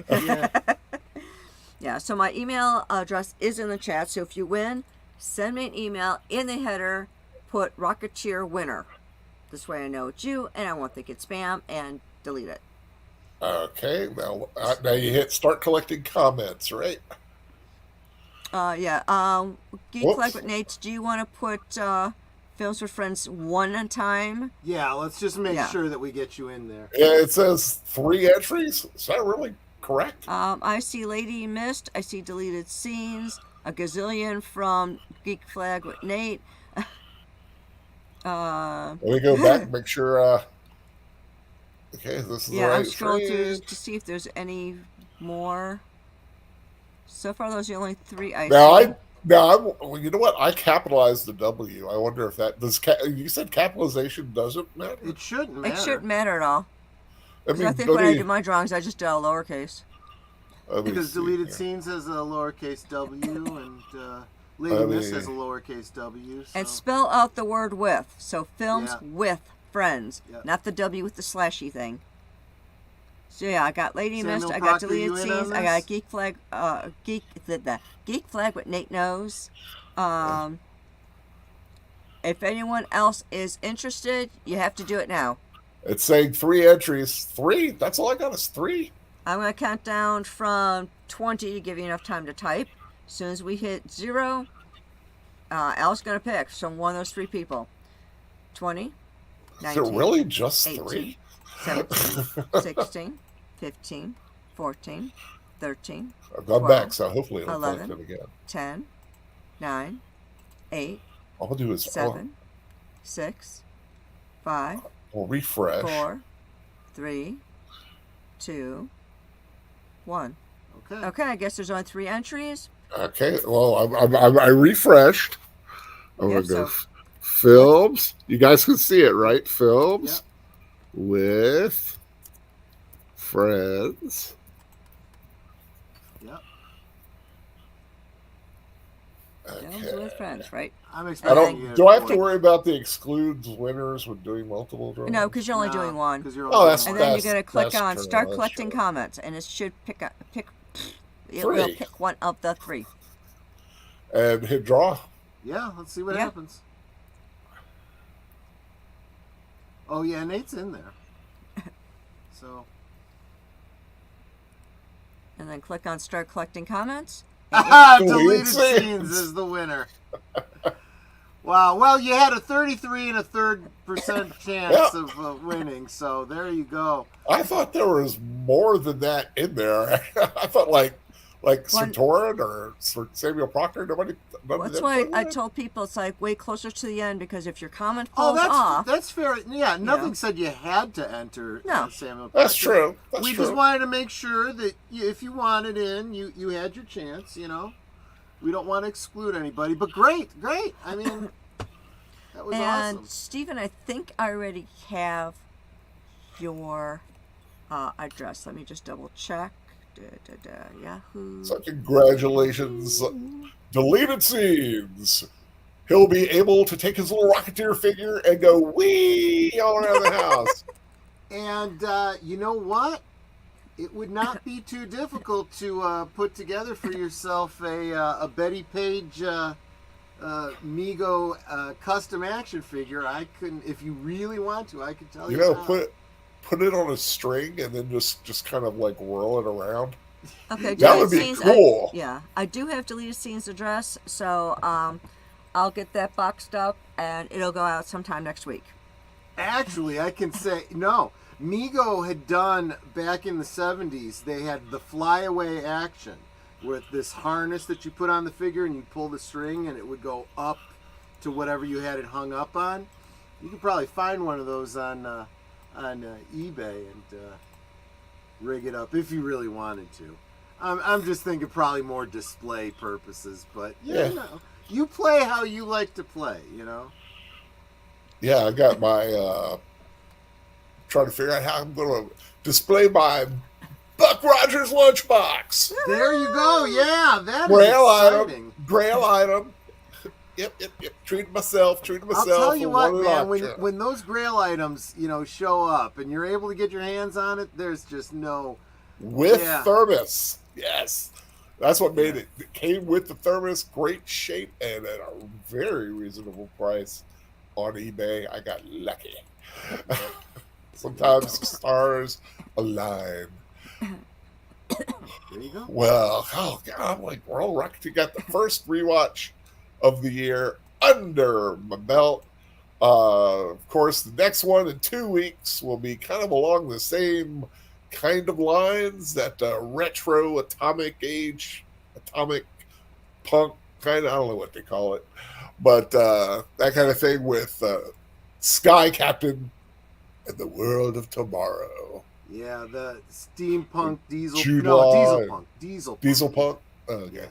Yeah. Yeah, so my email address is in the chat. So if you win, send me an email in the header, put Rocketeer winner. This way I know it's you and I won't think it's spam and delete it. Okay, now you hit start collecting comments, right? Yeah. Geek Whoops. Flag with Nate, do you want to put Films with Friends one time? Yeah, let's just make Yeah. sure that we get you in there. Yeah, it says 3 entries. Is that really correct? I see Lady Mist. I see deleted scenes. A gazillion from Geek Flag with Nate. Let me go back and make sure. Okay, this is the Yeah, right I'm scrolling through frame. to see if there's any more. So far, those are the only 3 I Now see. well, you know what? I capitalized the W. I wonder if that does. You said capitalization doesn't matter. It shouldn't matter. It shouldn't matter at all. I 'Cause mean, I think when I do my drawings, I just do all lowercase. Because deleted scene. scenes has a lowercase w, and Lady Let Miss me- has a lowercase w. So. And spell out the word with. So films Yeah. with friends, Yeah. not the W with the slashy thing. So yeah, I got Lady Samuel Mist, I got Proctor, deleted you in scenes, on I got this? Geek Flag, Geek Flag what Nate knows. If anyone else is interested, you have to do it now. It's saying 3 entries. 3? That's all I got is 3. I'm going to count down from 20 to give you enough time to type. As soon as we hit 0, Al's going to pick from one of those 3 people. 20, Is 19, it really just 18, 3? 17, 16, 15, 14, 13, I've gone 12, back, so hopefully it'll 11, collect it again. 10, 9, 8, All I'll do is 7, 6, 5, We'll refresh. 4, 3, 2, 1. Okay. Okay, I guess there's only 3 entries. Okay, well, I refreshed. I'm Yep, going to go so films. You guys can see it, right? Films Yep. with friends. Yep. films with friends, right? I'm I expecting you don't. to Do I have to point. worry about the excludes winners when doing multiple draws? No, because you're only doing No, one. 'cause you're Oh, only that's- doing And then one. you're going to click that's on true, start that's collecting true. comments, and it should pick. It will 3. pick one of the 3. And hit draw. Yeah, let's see what Yeah. happens. Oh yeah, Nate's in there. So And then click on start collecting comments. deleted scenes. scenes is the winner. Wow. Well, you had a 33 and a third percent chance Yeah. of winning, so there you go. I thought there was more than that in there. I thought like Santorin or Samuel Proctor. None of That's them why put I in? told people it's like way closer to the end, because if your comment Oh, falls off, that's fair. Yeah, nothing know. said you had to enter. No. Samuel. That's Proctor. true. That's We true. just wanted to make sure that if you wanted in, you had your chance. You know, we don't want to exclude anybody. But great. I mean, that was and awesome. Stephen, I think I already have your address. Let me just double check. Yahoo. So congratulations. Deleted scenes. He'll be able to take his little Rocketeer figure and go wee all around the house. And you know what? It would not be too difficult to put together for yourself a Betty Page Mego custom action figure. I couldn't, if you really want to, I could tell you. You know, how. put it on a string and then just kind of like whirl it around. Okay, That deleted would be scenes. cool. I do have deleted scenes address, so I'll get that boxed up and it'll go out sometime next week. Actually, I can say no. Mego had done back in the 70s. They had the flyaway action with this harness that you put on the figure and you pull the string and it would go up to whatever you had it hung up on. You could probably find one of those on eBay and rig it up if you really wanted to. I'm just thinking probably more display purposes, but Yeah. you know, you play how you like to play, you know. Yeah, I got my trying to figure out how I'm going to display my Buck Rogers lunchbox. There you go. Yeah, that is Grail exciting. item. Grail item. Yep. Treated myself. I'll tell you for what, one man. option. When those Grail items, show up and you're able to get your hands on it, there's just no. With Yeah. thermos. Yes. That's what made it. It came with the thermos, great shape, and at a very reasonable price on eBay. I got lucky. Sometimes stars align. There you go. Well, oh God, I'm like, World Rocket. You got the first rewatch of the year under my belt. Of course, the next one in 2 weeks will be kind of along the same kind of lines, that retro atomic punk kind of, I don't know what they call it, but that kind of thing with Sky Captain and the World of Tomorrow. Yeah, the steampunk diesel. Jude No, Law diesel punk. Punk? Okay.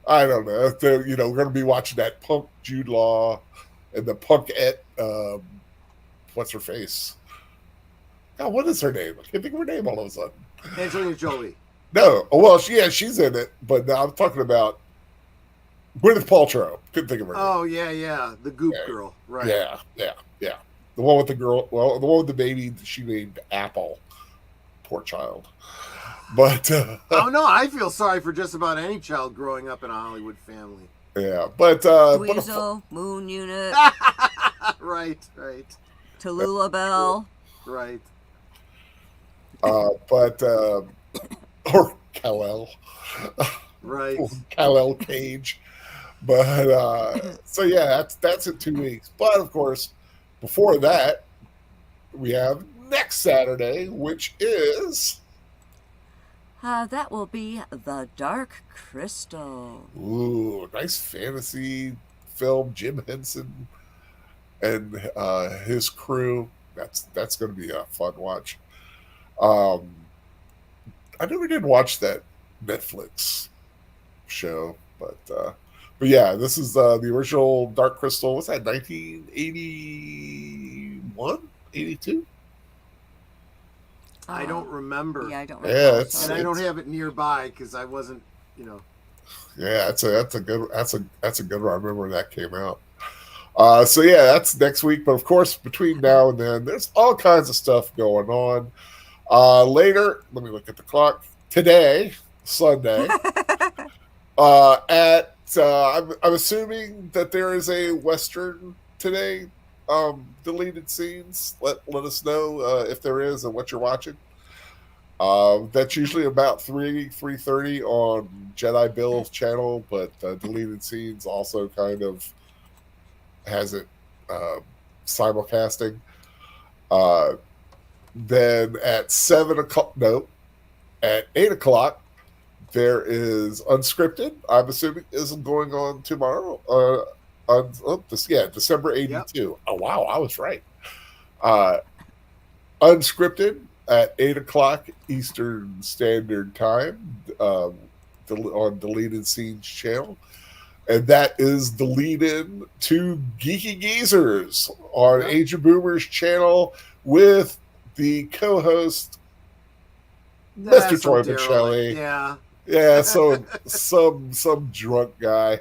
I don't know. We're going to be watching that punk Jude Law and the punkette, what's her face? God, what is her name? I can't think of her name all of a sudden. Angelina Jolie. No. Oh, well, she's in it, but now I'm talking about Gwyneth Paltrow. Couldn't think of her name. Oh yeah, the Goop Girl. Right. Yeah. The one with the girl, well, the one with the baby she named Apple. Poor child. But Oh no, I feel sorry for just about any child growing up in a Hollywood family. yeah, but Weasel, Moon Unit, Right. Tallulah Bell. Right. but or Kal-El. Right. Kal-El Cage. But so yeah, that's in 2 weeks. But of course, before that, we have next Saturday, which is That will be The Dark Crystal. nice fantasy film. Jim Henson and his crew. That's going to be a fun watch. Um, I never did watch that Netflix show, but yeah, this is the original Dark Crystal. What's that? 1981, 82? I don't remember. Yeah, I don't Yeah, recall. And I don't have it nearby because I wasn't, yeah. That's a good that's a good one. I remember when that came out. So yeah, that's next week. But of course, between now and then, there's all kinds of stuff going on. Later, let me look at the clock. Today, Sunday, I'm assuming that there is a Western today. Deleted scenes. Let us know if there is and what you're watching. That's usually about 3:30 on Jedi Bill's channel, but deleted scenes also kind of has it simulcasting. Then at 7 o'clock, no, at 8 o'clock, there is Unscripted. I'm assuming isn't going on tomorrow. December 82. Yep. Oh wow, I was right. Unscripted at 8 o'clock Eastern Standard Time on Deleted Scenes channel. And that is deleted to Geeky Geezers on Age of Boomers channel with the co-host Mr. Troy Michelli. Yeah. Yeah, so some drunk guy.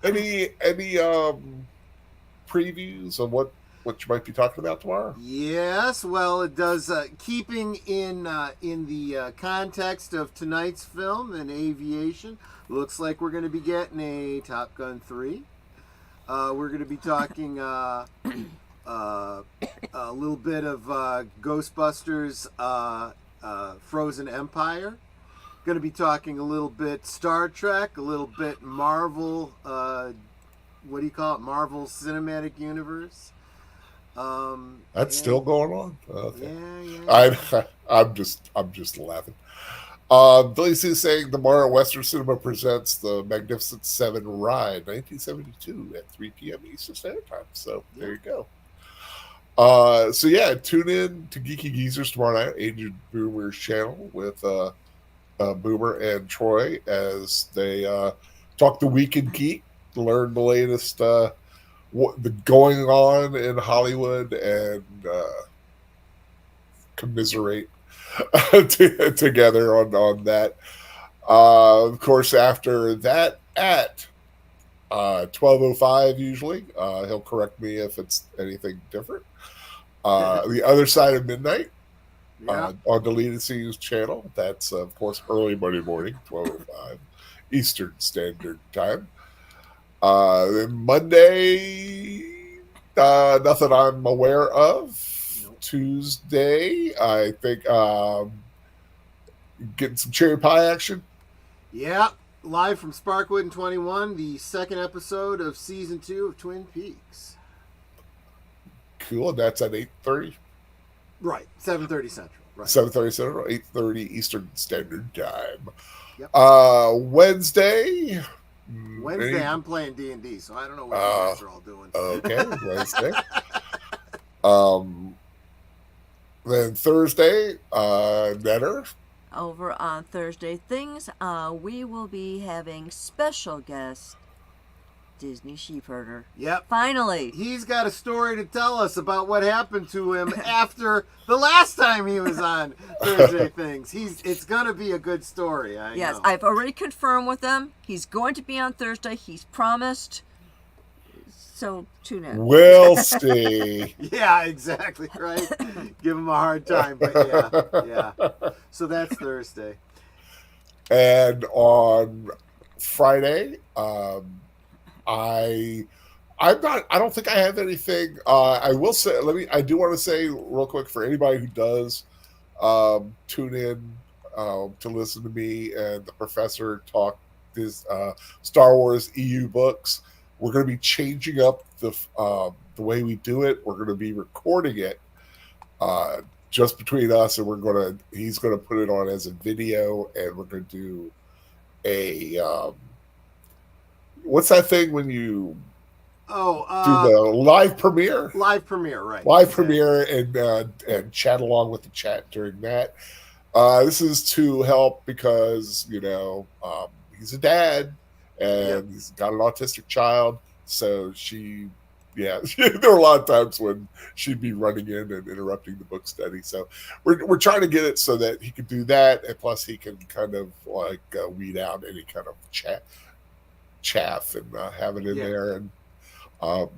Any previews of what you might be talking about tomorrow? Yes, well, it does. Keeping in the context of tonight's film and aviation, looks like we're going to be getting a Top Gun 3. We're going to be talking a little bit of Ghostbusters, Frozen Empire. Going to be talking a little bit Star Trek, a little bit Marvel. What do you call it? Marvel Cinematic Universe. That's still going on. Okay. Yeah. I'm just laughing. Billy C is saying tomorrow Western Cinema presents the Magnificent Seven Ride, 1972 at 3 p.m. Eastern Standard Time. So there you go. So yeah, tune in to Geeky Geezers tomorrow night, Age of Boomers channel with Boomer and Troy as they talk the Week in Geek, learn the latest what the going on in Hollywood, and commiserate together on that. Of course, after that at 12:05 usually, he'll correct me if it's anything different. The Other Side of Midnight on Deleted Scenes channel. That's of course early Monday morning, 12:05 Eastern Standard Time. Then Monday, nothing I'm aware of. Nope. Tuesday, I think getting some cherry pie action. Yeah, live from Sparkwood and 21, the second episode of season 2 of Twin Peaks. Cool, and that's at 8:30. Right, 7:30 Central. Right, 7:30 Central, 8:30 Eastern Standard Time. Yep. Wednesday. I'm playing D&D, so I don't know what you guys are all doing. Okay, Wednesday. Then Thursday, Netter. Over on Thursday Things, we will be having special guest Disney Sheepherder. Yep. Finally. He's got a story to tell us about what happened to him after the last time he was on Thursday Things. It's going to be a good story. Yes, know. I've already confirmed with him. He's going to be on Thursday. He's promised. So tune in. We'll see. Yeah, exactly, right? Give him a hard time, but yeah. So that's Thursday. And on Friday, I don't think I have anything. I will say, I do want to say real quick for anybody who does tune in to listen to me and the professor talk this Star Wars EU books. We're going to be changing up the way we do it. We're going to be recording it just between us, and he's going to put it on as a video, and we're going to do a what's that thing when you do the live premiere. Live premiere, right? Live exactly. premiere and chat along with the chat during that. This is to help because he's a dad and he's got an autistic child, so there were a lot of times when she'd be running in and interrupting the book study. So we're trying to get it so that he can do that, and plus he can kind of like weed out any kind of chaff and have it in there and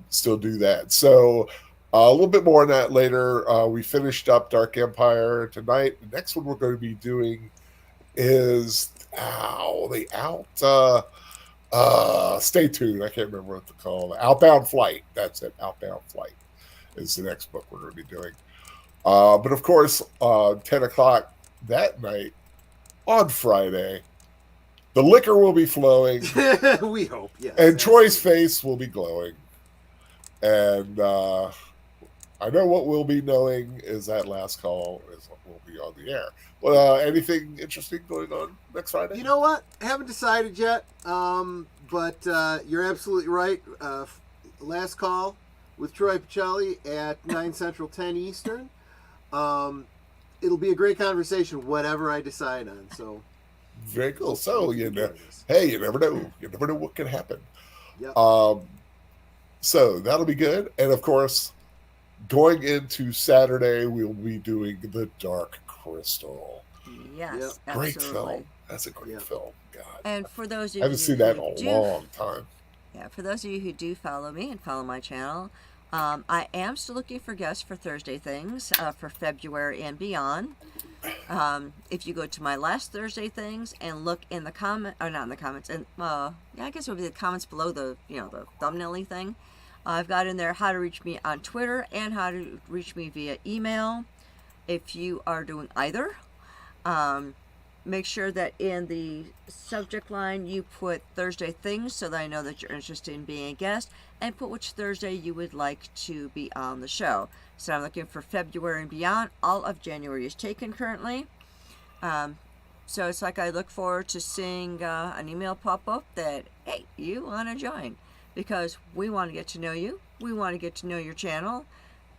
still do that. So a little bit more on that later. We finished up Dark Empire tonight. The next one we're going to be doing is stay tuned. I can't remember what to call it. Outbound Flight. That's it. Outbound Flight is the next book we're going to be doing. But of course, 10 o'clock that night on Friday, the liquor will be flowing. We hope, yes. And Troy's face will be glowing. And I know what we'll be knowing is that last call is what will be on the air. Well, anything interesting going on next Friday? You know what? I haven't decided yet, but you're absolutely right. Last call with Troy Pacelli at 9 Central, 10 Eastern. It'll be a great conversation, whatever I decide on. So very cool. So you never know. You never know what can happen. Yep. So that'll be good. And of course, going into Saturday, we'll be doing The Dark Crystal. Yes, great absolutely. film. That's a great film. God. And for those of you I haven't seen that in a long time. Yeah, for those of you who do follow me and follow my channel, I am still looking for guests for Thursday Things for February and beyond. If you go to my last Thursday Things and look in the not in the comments, and I guess it would be the comments below the the thumbnail thing. I've got in there how to reach me on Twitter and how to reach me via email. If you are doing either, make sure that in the subject line you put Thursday Things so that I know that you're interested in being a guest, and put which Thursday you would like to be on the show. So I'm looking for February and beyond. All of January is taken currently. So it's like I look forward to seeing an email pop up that, hey, you want to join. Because we want to get to know you. We want to get to know your channel.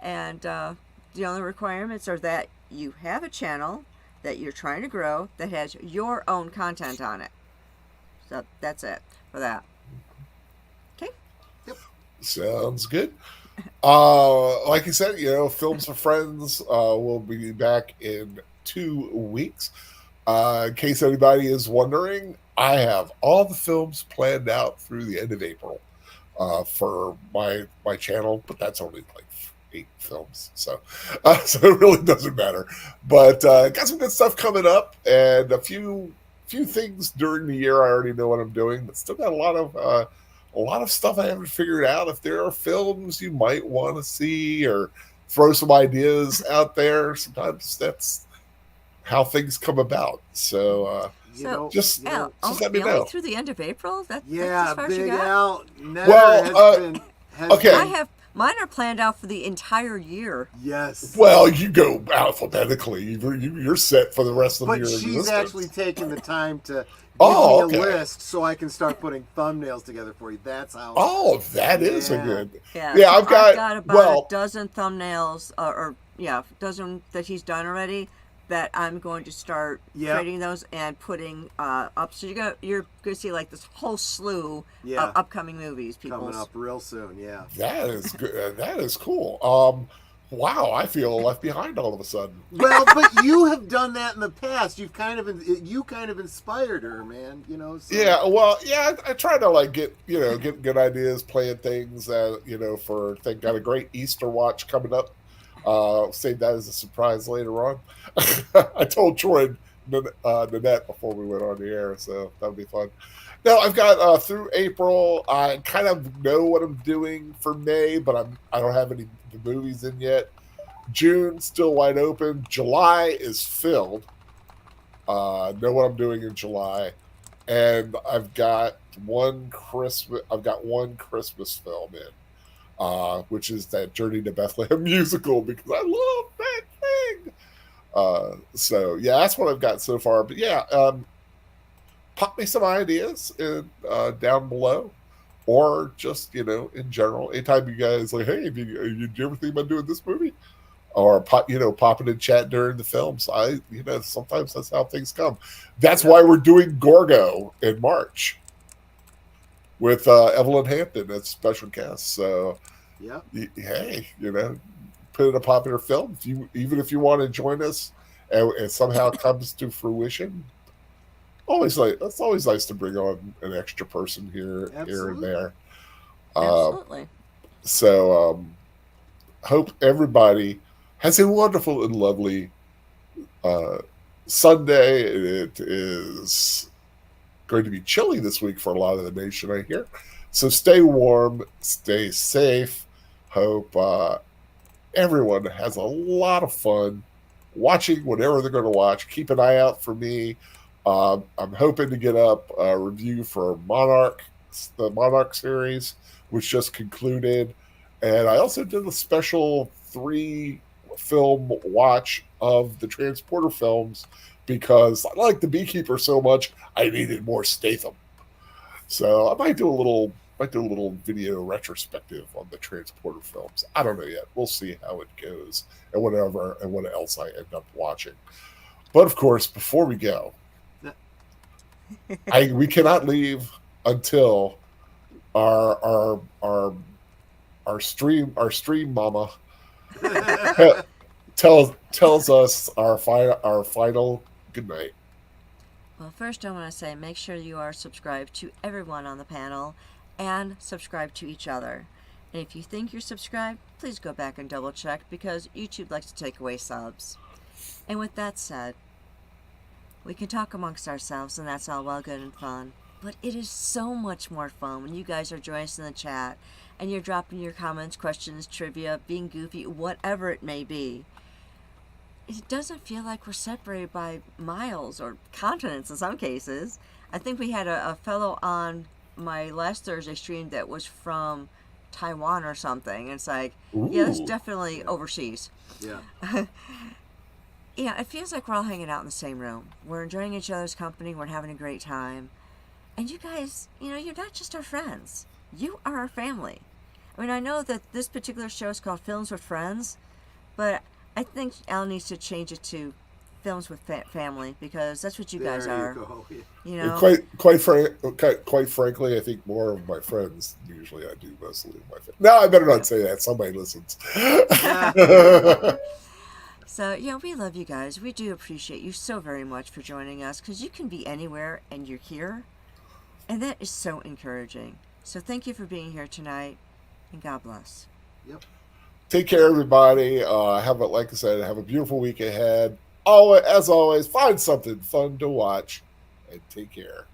And the only requirements are that you have a channel that you're trying to grow that has your own content on it. So that's it for that. Okay? Yep. Sounds good. Like you said, Films for Friends will be back in 2 weeks. In case anybody is wondering, I have all the films planned out through the end of April. For my channel, but that's only like 8 films, so it really doesn't matter. But got some good stuff coming up, and a few things during the year. I already know what I'm doing, but still got a lot of stuff I haven't figured out. If there are films you might want to see, or throw some ideas out there, sometimes that's how things come about. So. Just let me know. Through the end of April? That's Big Al. Okay. Mine are planned out for the entire year. Yes. Well, you go alphabetically. You're set for the rest of the year. But she's actually taking the time to give me a list so I can start putting thumbnails together for you. That's how. Oh, that is a good. Yeah, so I've got about a dozen thumbnails, dozen that he's done already. That I'm going to start creating those and putting up. So you're gonna see like this whole slew of upcoming movies. Coming up real soon. Yeah. That is good. That is cool. Wow, I feel left behind all of a sudden. Well, but you have done that in the past. You kind of inspired her, man. So. Yeah. Well, yeah. I try to get good ideas, playing things that got a great Easter watch coming up. Save that as a surprise later on. I told Troy Nanette before we went on the air, so that'll be fun. Now I've got through April. I kind of know what I'm doing for May, but I don't have any the movies in yet. June still wide open. July is filled. Know what I'm doing in July, and I've got one Christmas film in. Which is that Journey to Bethlehem musical, because I love that thing. So yeah, that's what I've got so far. But yeah, pop me some ideas down below. or just in general, anytime you guys like, hey, did you ever think about doing this movie? Or popping in chat during the films. Sometimes that's how things come. That's why we're doing Gorgo in March with Evelyn Hampton as special guest. So, Yep. hey, put in a popular film. Even if you want to join us, and somehow it comes to fruition, it's always nice to bring on an extra person here and there. Absolutely. So, hope everybody has a wonderful and lovely Sunday. It is going to be chilly this week for a lot of the nation, I hear. So stay warm, stay safe. Hope everyone has a lot of fun watching whatever they're going to watch. Keep an eye out for me. I'm hoping to get up a review for the Monarch series, which just concluded. And I also did a special 3-film watch of the Transporter films because I like the Beekeeper so much, I needed more Statham. So I might do a little video retrospective on the Transporter films. I don't know yet. We'll see how it goes and what else I end up watching. But of course, before we go, we cannot leave until our stream mama tells us our final good night. Well, first I want to say make sure you are subscribed to everyone on the panel and subscribe to each other. And if you think you're subscribed, please go back and double check because YouTube likes to take away subs. And with that said, we can talk amongst ourselves and that's all well, good, and fun. But it is so much more fun when you guys are joining us in the chat and you're dropping your comments, questions, trivia, being goofy, whatever it may be. It doesn't feel like we're separated by miles or continents in some cases. I think we had a fellow on my last Thursday stream that was from Taiwan or something. It's like, yeah, that's definitely overseas. Yeah. Yeah, it feels like we're all hanging out in the same room. We're enjoying each other's company. We're having a great time. And you guys, you're not just our friends. You are our family. I mean, I know that this particular show is called Films with Friends, but I think Al needs to change it to Films with Family because that's what you guys are. Quite frankly, I think more of my friends usually I do mostly with my family. No, I better not say that. Somebody listens. So, we love you guys. We do appreciate you so very much for joining us because you can be anywhere and you're here. And that is so encouraging. So thank you for being here tonight and God bless. Yep. Take care, everybody. Like I said, have a beautiful week ahead. As always, find something fun to watch and take care.